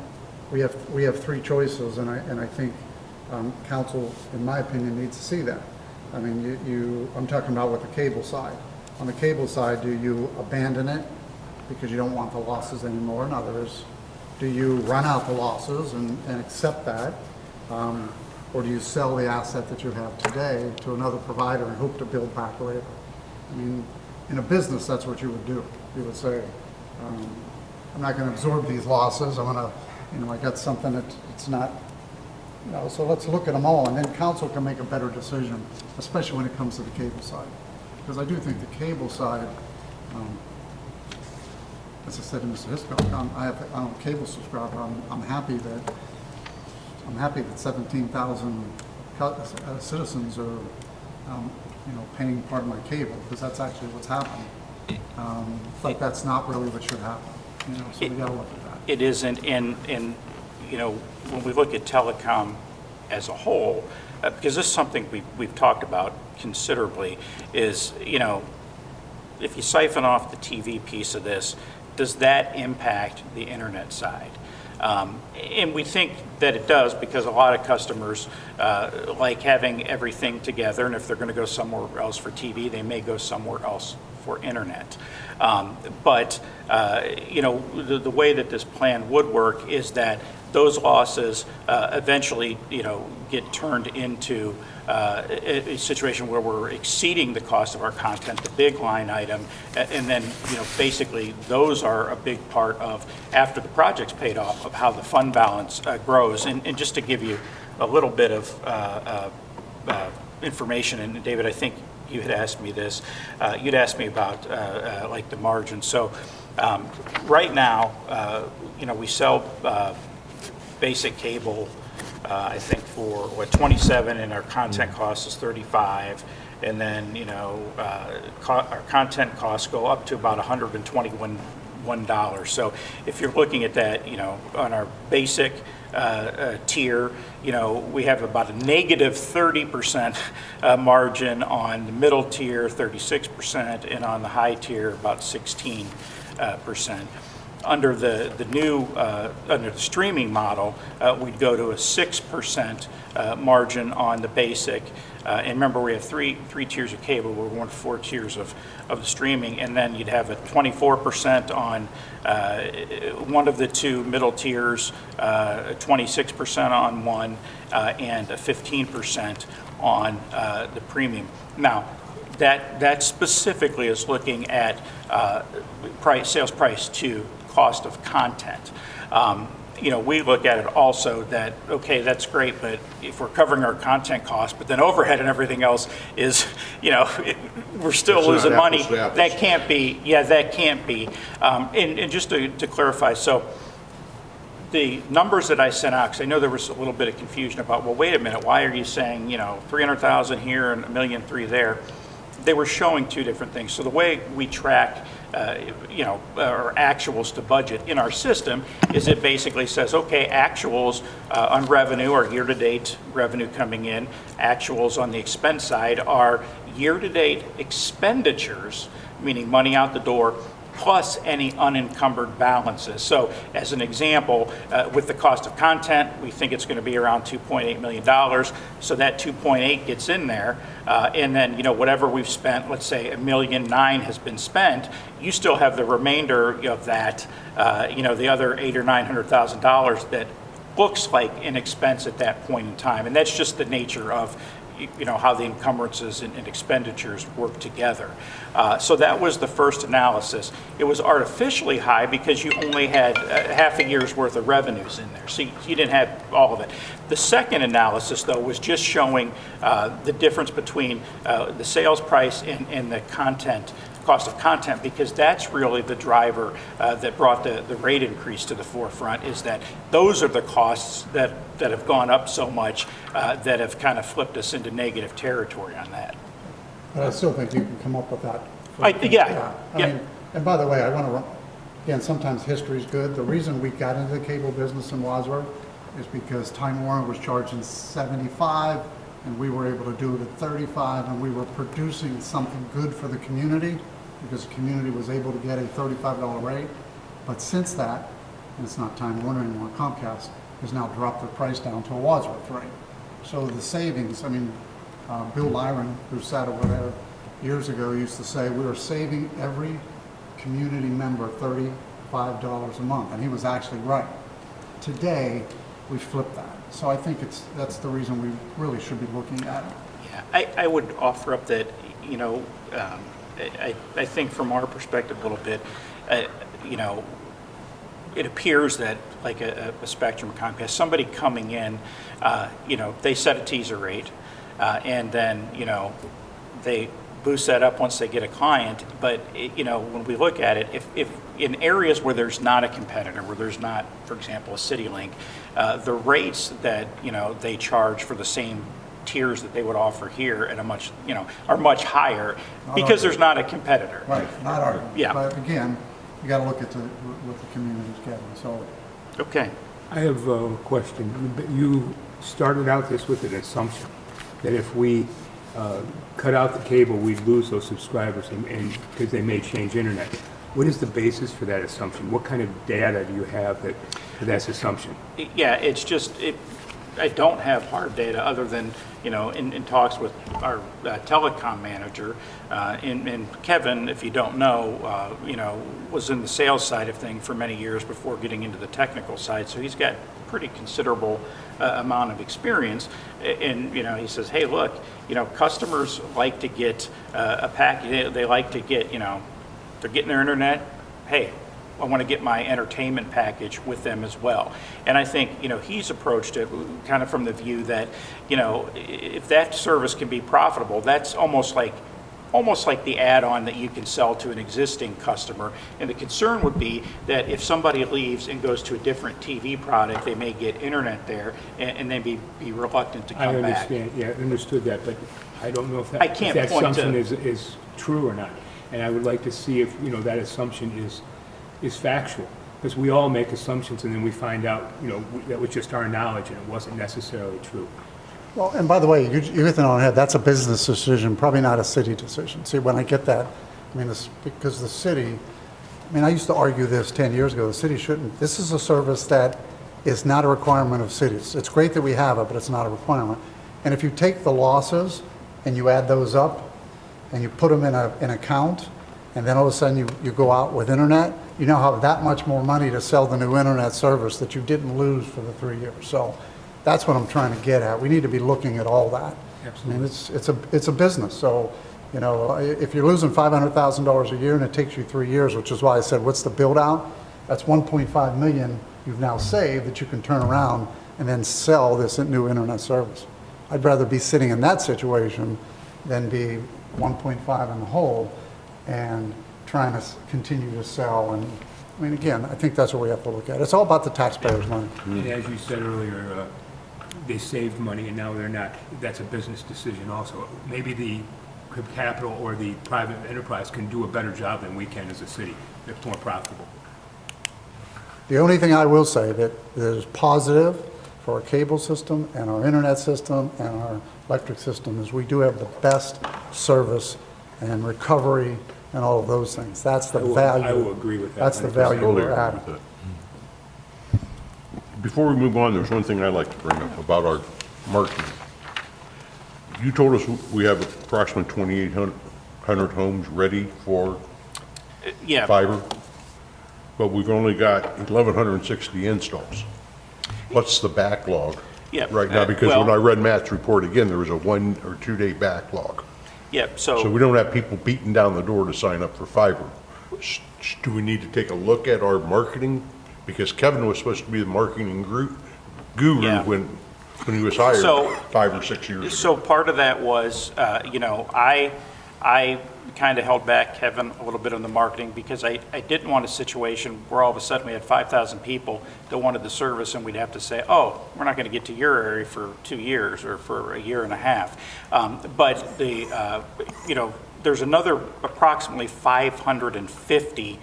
we have three choices, and I think council, in my opinion, needs to see that. I mean, I'm talking about with the cable side. On the cable side, do you abandon it because you don't want the losses anymore? In others, do you run out the losses and accept that? Or do you sell the asset that you have today to another provider and hope to build back later? I mean, in a business, that's what you would do. You would say, I'm not going to absorb these losses. I'm going to, I got something that it's not, so let's look at them all, and then council can make a better decision, especially when it comes to the cable side. Because I do think the cable side, as I said to Mr. Hiscock, I'm a cable subscriber. I'm happy that 17,000 citizens are, paying part of my cable, because that's actually what's happening. But that's not really what should happen. So we got to look at that. It isn't, and when we look at telecom as a whole, because this is something we've talked about considerably, is if you siphon off the TV piece of this, does that impact the internet side? And we think that it does, because a lot of customers like having everything together, and if they're going to go somewhere else for TV, they may go somewhere else for internet. But the way that this plan would work is that those losses eventually get turned into a situation where we're exceeding the cost of our content, the big line item, and then basically those are a big part of, after the project's paid off, of how the fund balance grows. And just to give you a little bit of information, and David, I think you had asked me this, you'd asked me about like the margin. So right now, we sell basic cable, I think for 27, and our content cost is 35, and then our content costs go up to about $121. So if you're looking at that, on our basic tier, we have about a negative 30% margin on the middle tier, 36%, and on the high tier about 16%. Under the new under the streaming model, we'd go to a 6% margin on the basic. And remember, we have three tiers of cable. We're one of 4 tiers of the streaming, and then you'd have a 24% on one of the two middle tiers, 26% on one, and a 15% on the premium. Now, that specifically is looking at sales price to cost of content. we look at it also that, okay, that's great, but if we're covering our content costs, but then overhead and everything else is, we're still It's not losing money. apples to apples. That can't be, that can't be. And just to clarify, so the numbers that I sent out, because I know there was a little bit of confusion about, well, wait a minute, why are you saying, 300,000 here and $1.3 million there? They were showing two different things. So the way we track, our actuals to budget in our system is it basically says, okay, actuals on revenue are year-to-date revenue coming in. Actuals on the expense side are year-to-date expenditures, meaning money out the door, plus any unencumbered balances. So as an example, with the cost of content, we think it's going to be around $2.8 million. So that 2.8 gets in there. And then, whatever we've spent, let's say $1.9 million has been spent, you still have the remainder of that, the other $800,000 or $900,000 that looks like an expense at that point in time. And that's just the nature of how the encumbrances and expenditures work together. So that was the first analysis. It was artificially high because you only had half a year's worth of revenues in there. So you didn't have all of it. The second analysis, though, was just showing the difference between the sales price and the cost of content, because that's really the driver that brought the rate increase to the forefront, is that those are the costs that have gone up so much that have kind of flipped us into negative territory on that. But I still think you can come up with that. I I mean, and by the way, I want to, again, sometimes history is good. The reason we got into the cable business in Wadsworth is because Time Warner was charging $75, and we were able to do it at $35, and we were producing something good for the community because the community was able to get a $35 rate. But since that, and it's not Time Warner anymore, Comcast has now dropped the price down to a Wadsworth rate. So the savings, Bill Lyron, who sat over there years ago, used to say we were saving every community member $35 a month, and he was actually right. Today, we flipped that. So I think that's the reason we really should be looking at it. Yeah, I would offer up that, I think from our perspective a little bit, it appears that like a Spectrum Comcast, somebody coming in, they set a teaser rate, and then, they boost that up once they get a client. But, when we look at it, if in areas where there's not a competitor, where there's not, for example, a CityLink, the rates that, they charge for the same tiers that they would offer here at a much, are much higher because there's not a competitor. Right, not our, Yeah. but again, you got to look at what the community's getting, so. Okay. I have a question. You started out this with an assumption that if we cut out the cable, we'd lose those subscribers and because they may change internet. What is the basis for that assumption? What kind of data do you have for that assumption? Yeah, it's just, I don't have hard data other than, in talks with our telecom manager, and Kevin, if you don't know, was in the sales side of things for many years before getting into the technical side. So he's got pretty considerable amount of experience. And, he says, hey, look, customers like to get a package. They like to get, they're getting their internet. Hey, I want to get my entertainment package with them as well. And I think, he's approached it kind of from the view that, if that service can be profitable, that's almost like the add-on that you can sell to an existing customer. And the concern would be that if somebody leaves and goes to a different TV product, they may get internet there and then be reluctant to come back. I understand, yeah, understood that, but I don't know if I can't that point assumption to- is true or not. And I would like to see if, that assumption is factual. Because we all make assumptions and then we find out, that was just our knowledge and it wasn't necessarily true. Well, and by the way, you hit it on the head, that's a business decision, probably not a city decision. See, when I get that, it's because the city, I used to argue this 10 years ago, the city shouldn't, this is a service that is not a requirement of cities. It's great that we have it, but it's not a requirement. And if you take the losses and you add those up and you put them in an account, and then all of a sudden you go out with internet, you now have that much more money to sell the new internet service that you didn't lose for the 3 years. So that's what I'm trying to get at. We need to be looking at all that. Absolutely. It's a business. So, if you're losing $500,000 a year and it takes you 3 years, which is why I said, what's the build out? That's $1.5 million you've now saved that you can turn around and then sell this new internet service. I'd rather be sitting in that situation than be 1.5 in the hole and trying to continue to sell. And I mean, again, I think that's what we have to look at. It's all about the taxpayers' money. And as you said earlier, they saved money and now they're not. That's a business decision also. Maybe the capital or the private enterprise can do a better job than we can as a city. It's more profitable. The only thing I will say that is positive for our cable system and our internet system and our electric system is we do have the best service and recovery and all of those things. That's the value. I will agree with that. That's the 100%. value Totally we're agree adding. with that. Before we move on, there's one thing I'd like to bring up about our marketing. You told us we have approximately 2,800 homes ready for Yeah. fiber, but we've only got 1,160 installs. What's the backlog Yeah, right now? Because well- when I read Matt's report again, there was a 1 or 2 day backlog. Yeah, So we don't have people beating down the door to sign up for fiber. Do we need to take a look at our marketing? Because Kevin was supposed to be the marketing guru Yeah. when he was hired So- 5 or 6 years ago. So part of that was, I kind of held back Kevin a little bit on the marketing because I didn't want a situation where all of a sudden we had 5,000 people that wanted the service and we'd have to say, oh, we're not going to get to your area for 2 years or for a year and a half. But there's another approximately 550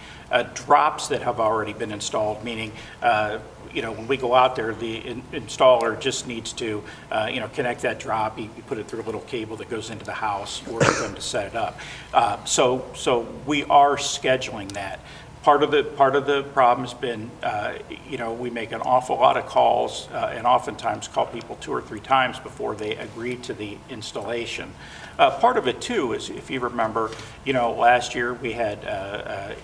drops that have already been installed, meaning when we go out there, the installer just needs to, connect that drop. You put it through a little cable that goes into the house, work with them to set it up. So we are scheduling that. Part of the problem has been, we make an awful lot of calls and oftentimes call people 2 or 3 times before they agree to the installation. Part of it too is, if you remember, last year we had,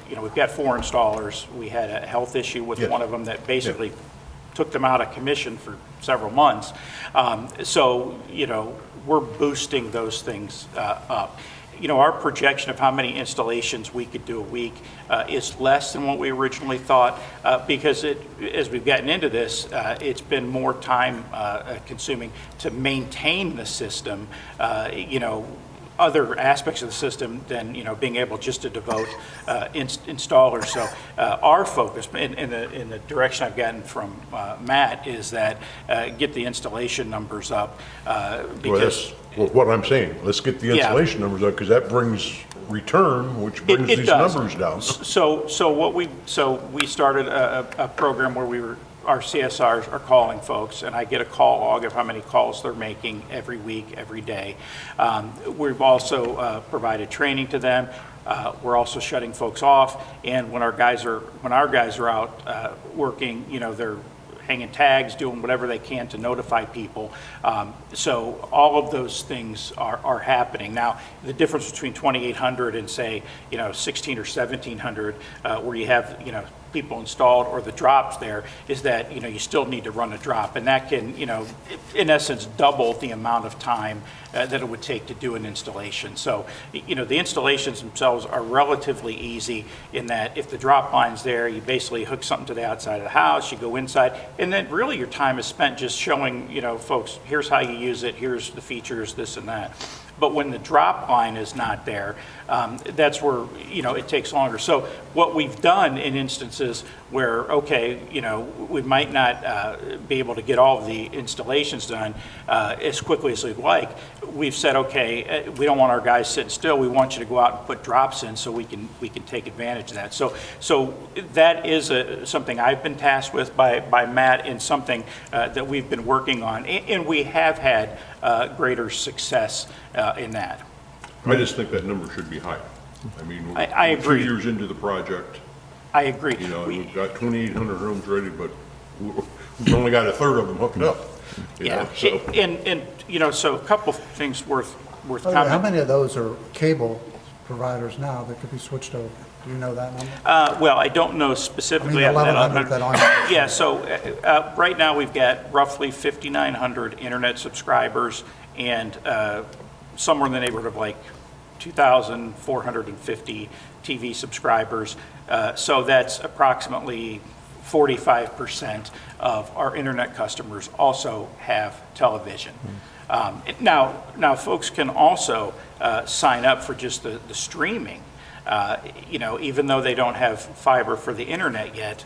we've got 4 installers. We had a health issue with Yes. one of them that basically took them out of commission for several months. So we're boosting those things up. Our projection of how many installations we could do a week is less than what we originally thought because as we've gotten into this, it's been more time consuming to maintain the system, other aspects of the system than, being able just to devote installers. So our focus in the direction I've gotten from Matt is that get the installation numbers up because Well, what I'm saying, let's get the Yeah. installation numbers up, because that brings return, which brings It these does. numbers down. So we started a program where our CSRs are calling folks, and I get a call log of how many calls they're making every week, every day. We've also provided training to them. We're also shutting folks off, and when our guys are out working, they're hanging tags, doing whatever they can to notify people. So all of those things are happening. Now, the difference between 2,800 and say, 16 or 1,700, where you have, people installed or the drops there, is that, you still need to run a drop. And that can, in essence, double the amount of time that it would take to do an installation. So, the installations themselves are relatively easy in that if the drop line's there, you basically hook something to the outside of the house, you go inside, and then really your time is spent just showing, folks, here's how you use it, here's the features, this and that. But when the drop line is not there, that's where, it takes longer. So what we've done in instances where, okay, we might not be able to get all of the installations done as quickly as we'd like, we've said, okay, we don't want our guys sitting still. We want you to go out and put drops in so we can take advantage of that. So that is something I've been tasked with by Matt, and something that we've been working on, and we have had greater success in that. I just think that number should be higher. I mean, I we're agree. 2 years into the project, I agree. we've got 2,800 homes ready, but we've only got a third of them hooked up. Yeah, So so a couple of things worth By the way, how commenting. many of those are cable providers now that could be switched over? Do you know that number? Well, I don't know I mean, specifically. 1,100 that aren't. Yeah, so right now we've got roughly 5,900 internet subscribers and somewhere in the neighborhood of like 2,450 TV subscribers. So that's approximately 45% of our internet customers also have television. Now, folks can also sign up for just the streaming, even though they don't have fiber for the internet yet,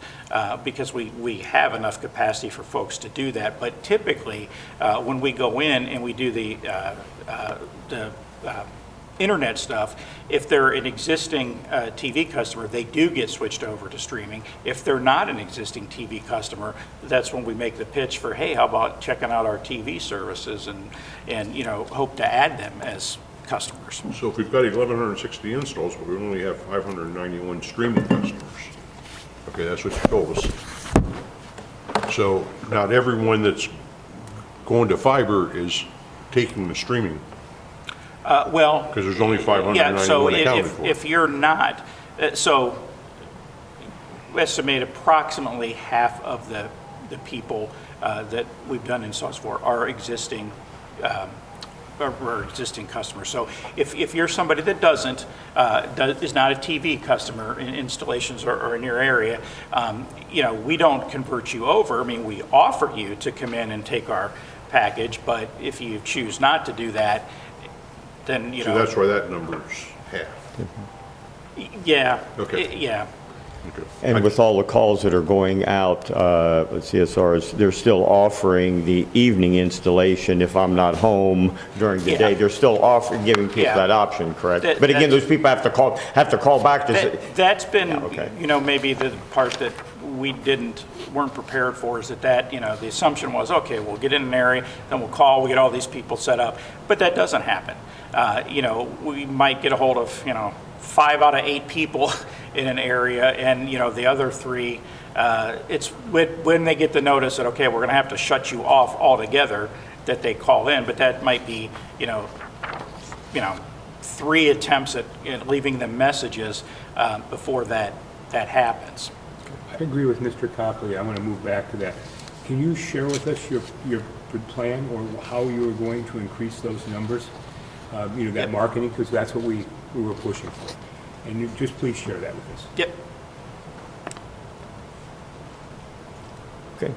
because we have enough capacity for folks to do that. But typically, when we go in and we do the internet stuff, if they're an existing TV customer, they do get switched over to streaming. If they're not an existing TV customer, that's when we make the pitch for, hey, how about checking out our TV services and hope to add them as customers. So if we've got 1,160 installs, but we only have 591 streaming customers. Okay, that's what you told us. So not everyone that's going to fiber is taking the streaming. Well, Because there's only 591 yeah, so accounted for. if you're not, so we estimate approximately half of the people that we've done installs for are existing customers. So if you're somebody that is not a TV customer in installations or in your area, we don't convert you over. I mean, we offer you to come in and take our package, but if you choose not to do that, then, So that's why that number's half. Yeah. Okay. Yeah. Okay. And with all the calls that are going out, CSRs, they're still offering the evening installation if I'm not home during the day. They're still giving people that option, correct? But again, those people have to call back to say. That's been, okay. Maybe the part that we weren't prepared for is that the assumption was, okay, we'll get in an area, then we'll call, we get all these people set up. But that doesn't happen. We might get a hold of, 5 out of 8 people in an area, and the other 3, it's when they get the notice that, okay, we're going to have to shut you off altogether, that they call in. But that might be 3 attempts at leaving them messages before that happens. I agree with Mr. Copley. I'm going to move back to that. Can you share with us your plan or how you are going to increase those numbers? That marketing, because that's what we were pushing for. And you just please share that with us. Yep. Okay.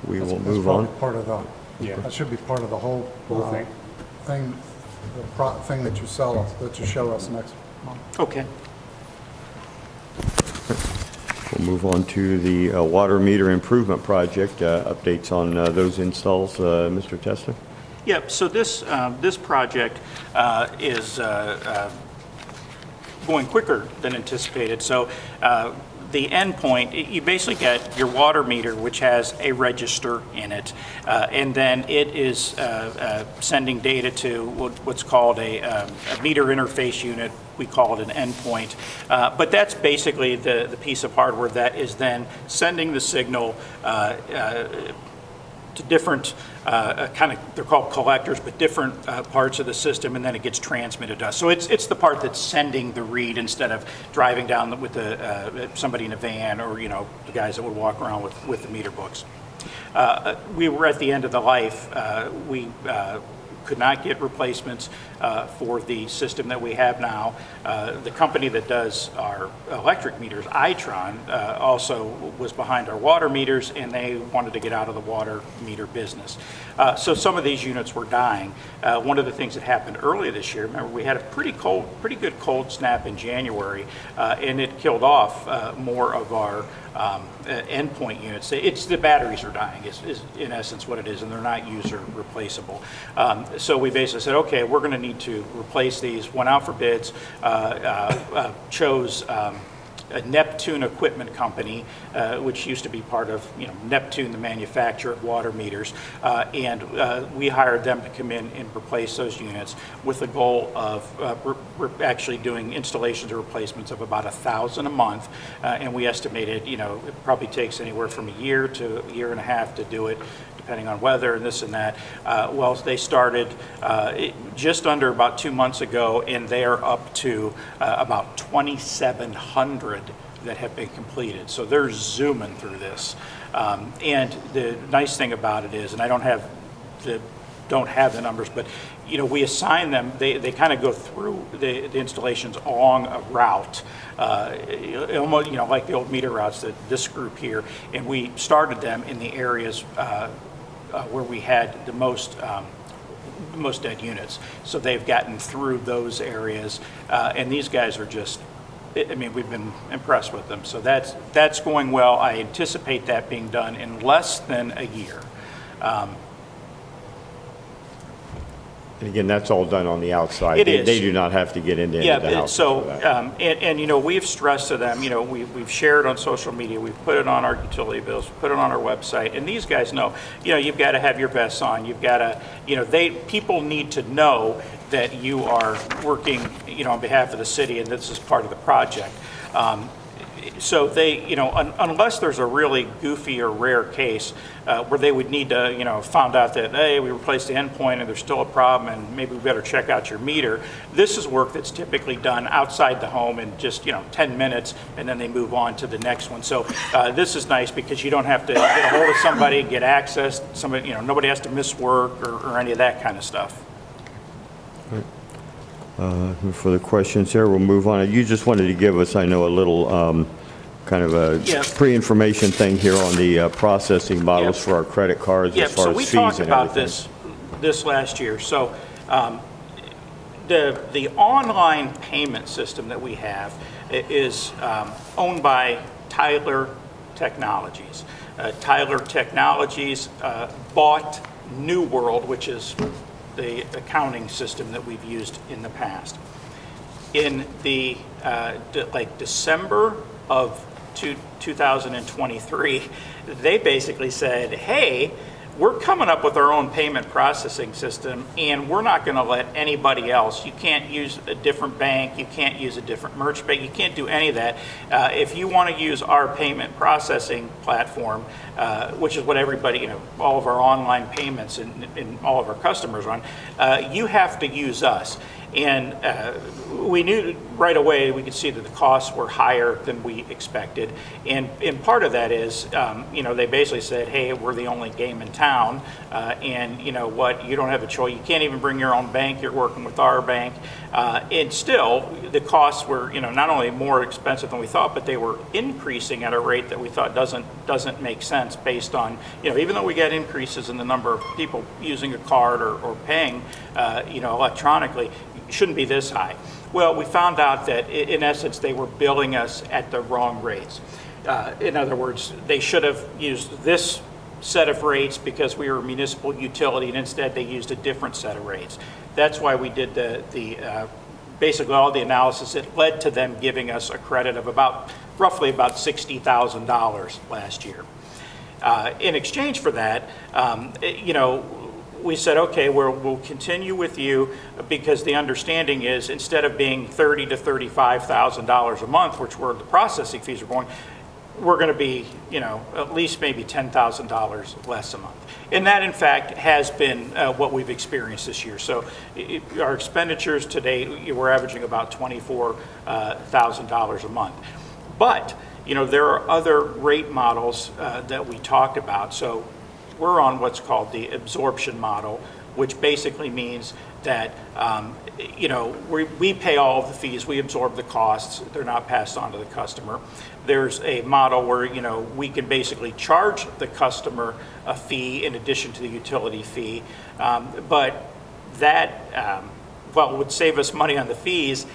We will That's move probably on. part of the, Yeah. that should be part of the whole Whole thing. thing that you sell us, that you show us next month. Okay. We'll move on to the water meter improvement project. Updates on those installs, Mr. Tester? Yep, so this project is going quicker than anticipated. So the endpoint, you basically get your water meter, which has a register in it, and then it is sending data to what's called a meter interface unit. We call it an endpoint. But that's basically the piece of hardware that is then sending the signal to different they're called collectors, but different parts of the system, and then it gets transmitted to us. So it's the part that's sending the read instead of driving down with somebody in a van or the guys that would walk around with the meter books. We were at the end of the life. We could not get replacements for the system that we have now. The company that does our electric meters, Itron, also was behind our water meters, and they wanted to get out of the water meter business. So some of these units were dying. One of the things that happened earlier this year, remember, we had a pretty good cold snap in January, and it killed off more of our endpoint units. It's the batteries are dying is in essence what it is, and they're not user replaceable. So we basically said, okay, we're going to need to replace these. Went out for bids, chose a Neptune equipment company, which used to be part of Neptune, the manufacturer of water meters, and we hired them to come in and replace those units with the goal of we're actually doing installations or replacements of about 1,000 a month, and we estimated it probably takes anywhere from a year to a year and a half to do it, depending on weather and this and that. Well, they started just under about 2 months ago, and they are up to about 2,700 that have been completed. So they're zooming through this. And the nice thing about it is, and I don't don't have the numbers, but, you know, we assign them, they kind of go through the installations along a route, almost, you know, like the old meter routes that this group here, and we started them in the areas where we had the most dead units. So they've gotten through those areas, and these guys are just, I mean, we've been impressed with them. So that's going well. I anticipate that being done in less than a year. And again, that's all done on the outside. It is. They do not have to get into any of the Yeah, houses so, for that. and, you know, we've stressed to them, you know, we've shared on social media, we've put it on our utility bills, put it on our website, and these guys know, you know, you've got to have your vests on, you've got to, you know, people need to know that you are working, you know, on behalf of the city, and this is part of the project. So they, you know, unless there's a really goofy or rare case where they would need to, you know, found out that, hey, we replaced the endpoint and there's still a problem and maybe we better check out your meter. This is work that's typically done outside the home in just, you know, 10 minutes, and then they move on to the next one. So this is nice because you don't have to get a hold of somebody, get access, somebody, you know, nobody has to miss work or any of that kind of stuff. For the questions here, we'll move on. You just wanted to give us, I know, a little kind of a Yeah. pre-information thing here on the processing models Yeah. for our credit cards Yeah, as far so as we fees and talked everything. about this last year. So the online payment system that we have is owned by Tyler Technologies. Tyler Technologies bought New World, which is the accounting system that we've used in the past. In the December of 2023, they basically said, hey, we're coming up with our own payment processing system, and we're not going to let anybody else. You can't use a different bank. You can't use a different merchant bank. You can't do any of that. If you want to use our payment processing platform, which is what everybody, you know, all of our online payments and all of our customers run, you have to use us. And we knew right away, we could see that the costs were higher than we expected. And part of that is, you know, they basically said, hey, we're the only game in town. And you know what, you don't have a choice. You can't even bring your own bank. You're working with our bank. And still, the costs were, you know, not only more expensive than we thought, but they were increasing at a rate that we thought doesn't make sense based on, you know, even though we get increases in the number of people using a card or paying, you know, electronically, shouldn't be this high. Well, we found out that in essence they were billing us at the wrong rates. In other words, they should have used this set of rates because we were a municipal utility, and instead they used a different set of rates. That's why we did the basically all the analysis. It led to them giving us a credit of roughly about $60,000 last year. In exchange for that, you know, we said, okay, we'll continue with you because the understanding is instead of being $30,000 to $35,000 a month, which were the processing fees are going, we're going to be, you know, at least maybe $10,000 less a month. And that, in fact, has been what we've experienced this year. So our expenditures today, we're averaging about $24,000 a month. But, you know, there are other rate models that we talked about. So we're on what's called the absorption model, which basically means that, you know, we pay all of the fees, we absorb the costs, they're not passed on to the customer. There's a model where, you know, we can basically charge the customer a fee in addition to the utility fee, but that, well, would save us money on the fees.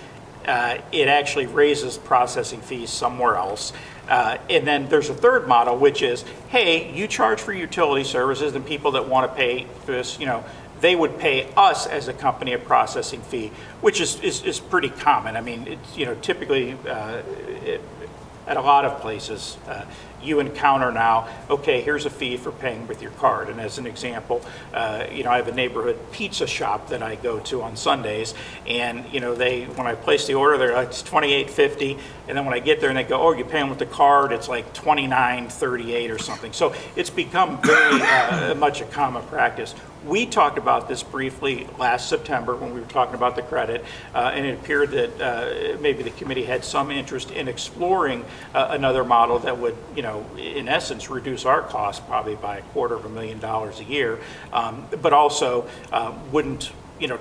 It actually raises processing fees somewhere else. And then there's a third model, which is, hey, you charge for utility services, and people that want to pay for this, you know, they would pay us as a company a processing fee, which is pretty common. I mean, it's, you know, typically at a lot of places, you encounter now, okay, here's a fee for paying with your card. And as an example, you know, I have a neighborhood pizza shop that I go to on Sundays, and you know, when I place the order, they're like, it's $28.50, and then when I get there and they go, oh, you're paying with the card, it's like $29.38 or something. So it's become very much a common practice. We talked about this briefly last September when we were talking about the credit, and it appeared that maybe the committee had some interest in exploring another model that would, you know, in essence, reduce our costs probably by $250,000 a year, but also wouldn't,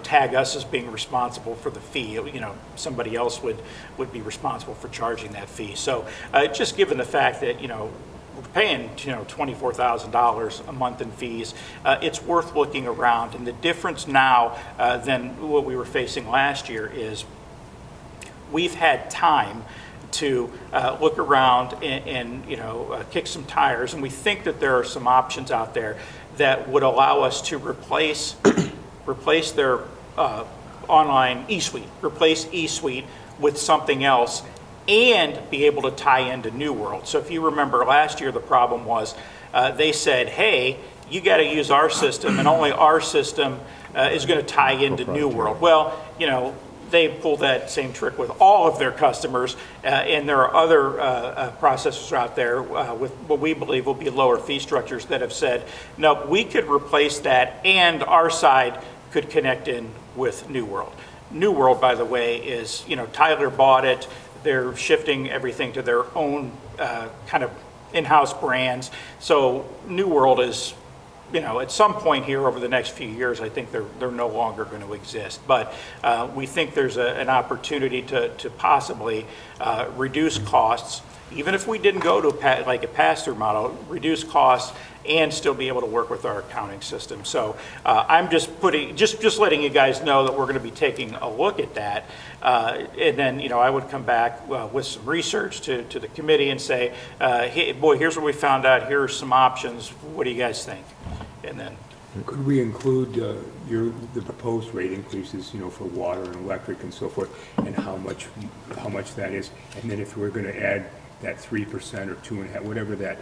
tag us as being responsible for the fee. Somebody else would be responsible for charging that fee. So just given the fact that, we're paying, $24,000 a month in fees, it's worth looking around. And the difference now than what we were facing last year is we've had time to look around and kick some tires, and we think that there are some options out there that would allow us to replace their online eSuite, replace eSuite with something else, and be able to tie into New World. So if you remember last year, the problem was they said, hey, you got to use our system, and only our system is going to tie into New World. Well, they pull that same trick with all of their customers, and there are other processors out there with what we believe will be lower fee structures that have said, no, we could replace that, and our side could connect in with New World. New World, by the way, is, Tyler bought it. They're shifting everything to their own kind of in-house brands. So New World is, at some point here over the next few years, I think they're no longer going to exist. But we think there's an opportunity to possibly reduce costs, even if we didn't go to a pass-through model, reduce costs and still be able to work with our accounting system. So I'm just letting you guys know that we're going to be taking a look at that. And then, I would come back with some research to the committee and say, hey, boy, here's what we found out. Here are some options. What do you guys think? And then. Could we include the proposed rate increases, for water and electric and so forth, and how much that is? And then if we're going to add that 3% or 2.5%, whatever that,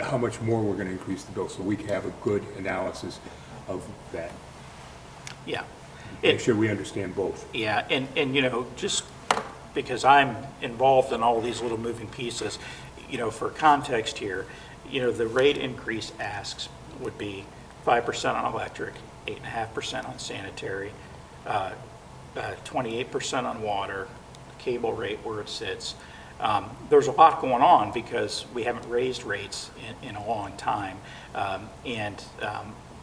how much more we're going to increase the bill, so we can have a good analysis of that. Yeah. Make sure we understand both. Yeah, and just because I'm involved in all these little moving pieces, for context here, the rate increase asks would be 5% on electric, 8.5% on sanitary, 28% on water, cable rate where it sits. There's a lot going on because we haven't raised rates in a long time. And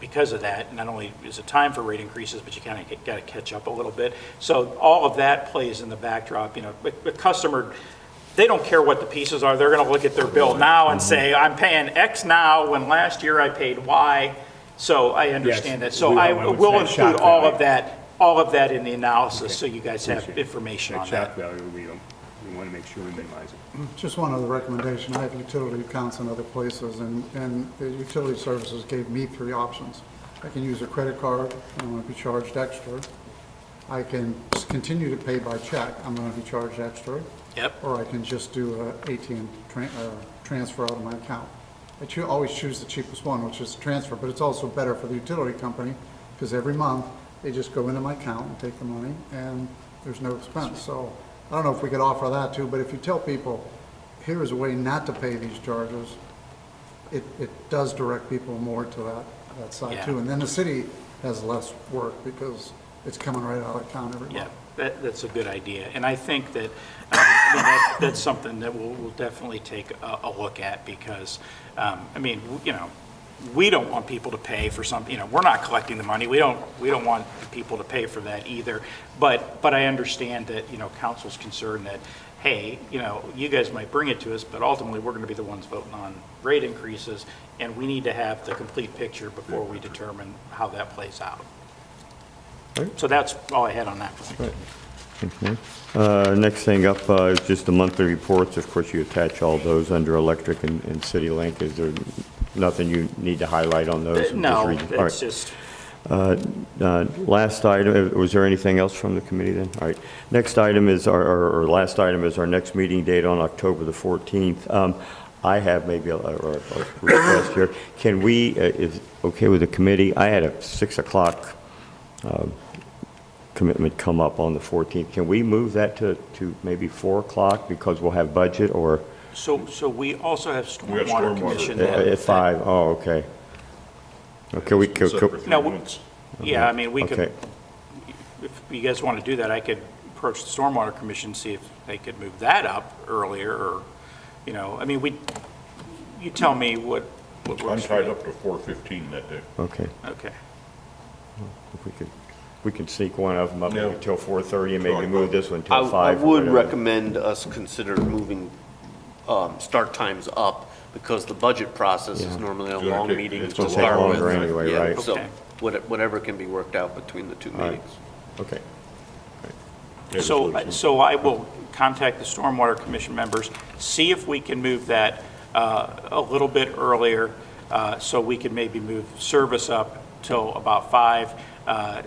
because of that, not only is it time for rate increases, but you kind of got to catch up a little bit. So all of that plays in the backdrop. The customer, they don't care what the pieces are. They're going to look at their bill now and say, I'm paying X now when last year I paid Y. So I understand that. So I will include all of that in the analysis, so you guys have information on that. Shock value, we want to make sure we minimize it. Just one other recommendation. I have utility accounts in other places, and the utility services gave me 3 options. I can use a credit card, I'm going to be charged extra. I can continue to pay by check, I'm going to be charged extra. Yep. Or I can just do an ATM transfer out of my account. I always choose the cheapest one, which is transfer, but it's also better for the utility company because every month they just go into my account and take the money, and there's no expense. So I don't know if we could offer that too, but if you tell people, here is a way not to pay these charges, it does direct people more to that side too. And then the city has less work because it's coming right out of account every month. Yeah, that's a good idea. And I think that that's something that we'll definitely take a look at because, we don't want people to pay for something, we're not collecting the money. We don't want people to pay for that either. But I understand that, council's concerned that, hey, you guys might bring it to us, but ultimately we're going to be the ones voting on rate increases, and we need to have the complete picture before we determine how that plays out. Right. So that's all I had on that point. Okay. Next thing up is just the monthly reports. Of course, you attach all those under electric and CityLink. Is there nothing you need to highlight on those? No, All it's just... Last item, was there anything else from the committee then? All right. Next item is our last item is our next meeting date on October the 14th. I have maybe a request here. Can we, is okay with the committee? I had a 6 o'clock commitment come up on the 14th. Can we move that to maybe 4 o'clock because we'll have budget or? So we also have Stormwater Commission. At 5, oh, okay. Okay, we could. No, yeah, I mean, we could, Okay. if you guys want to do that, I could approach the Stormwater Commission, see if they could move that up earlier, or, you know, I mean, you tell me what I'm works for tied you. up to 4:15 that day. Okay. Okay. If we could sneak one of them up Yeah. until 4:30 and maybe Right. move this one I till 5. or would whatever. recommend us consider moving start times up, because the budget process is Yeah. normally a It's gonna long take- meeting it's to gonna take start with. longer anyway, Yeah, right? So Okay. whatever can be worked out between the two right. meetings. Okay. Yeah, So, that's what so I will contact the Stormwater Commission members, see if we can move that a little bit earlier, so we can maybe move service up till about 5.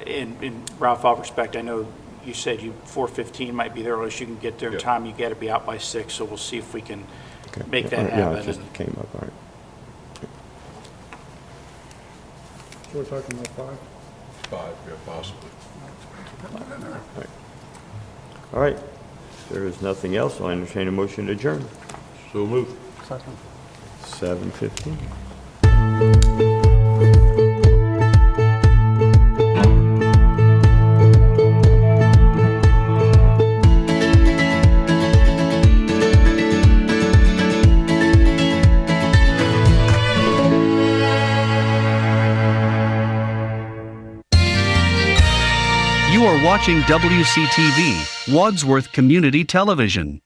In Ralph, all respect, I know you said 4:15 might be the earliest you can get there in Yeah. time. You got to be out by 6, so we'll see if we can Okay. make that Yeah, happen. it just came up, all right. So we're talking about 5? 5, yeah, possibly. All right. If there is nothing else, I'll entertain a motion to adjourn. So move. 7:15. You are watching WCTV, Wadsworth Community Television.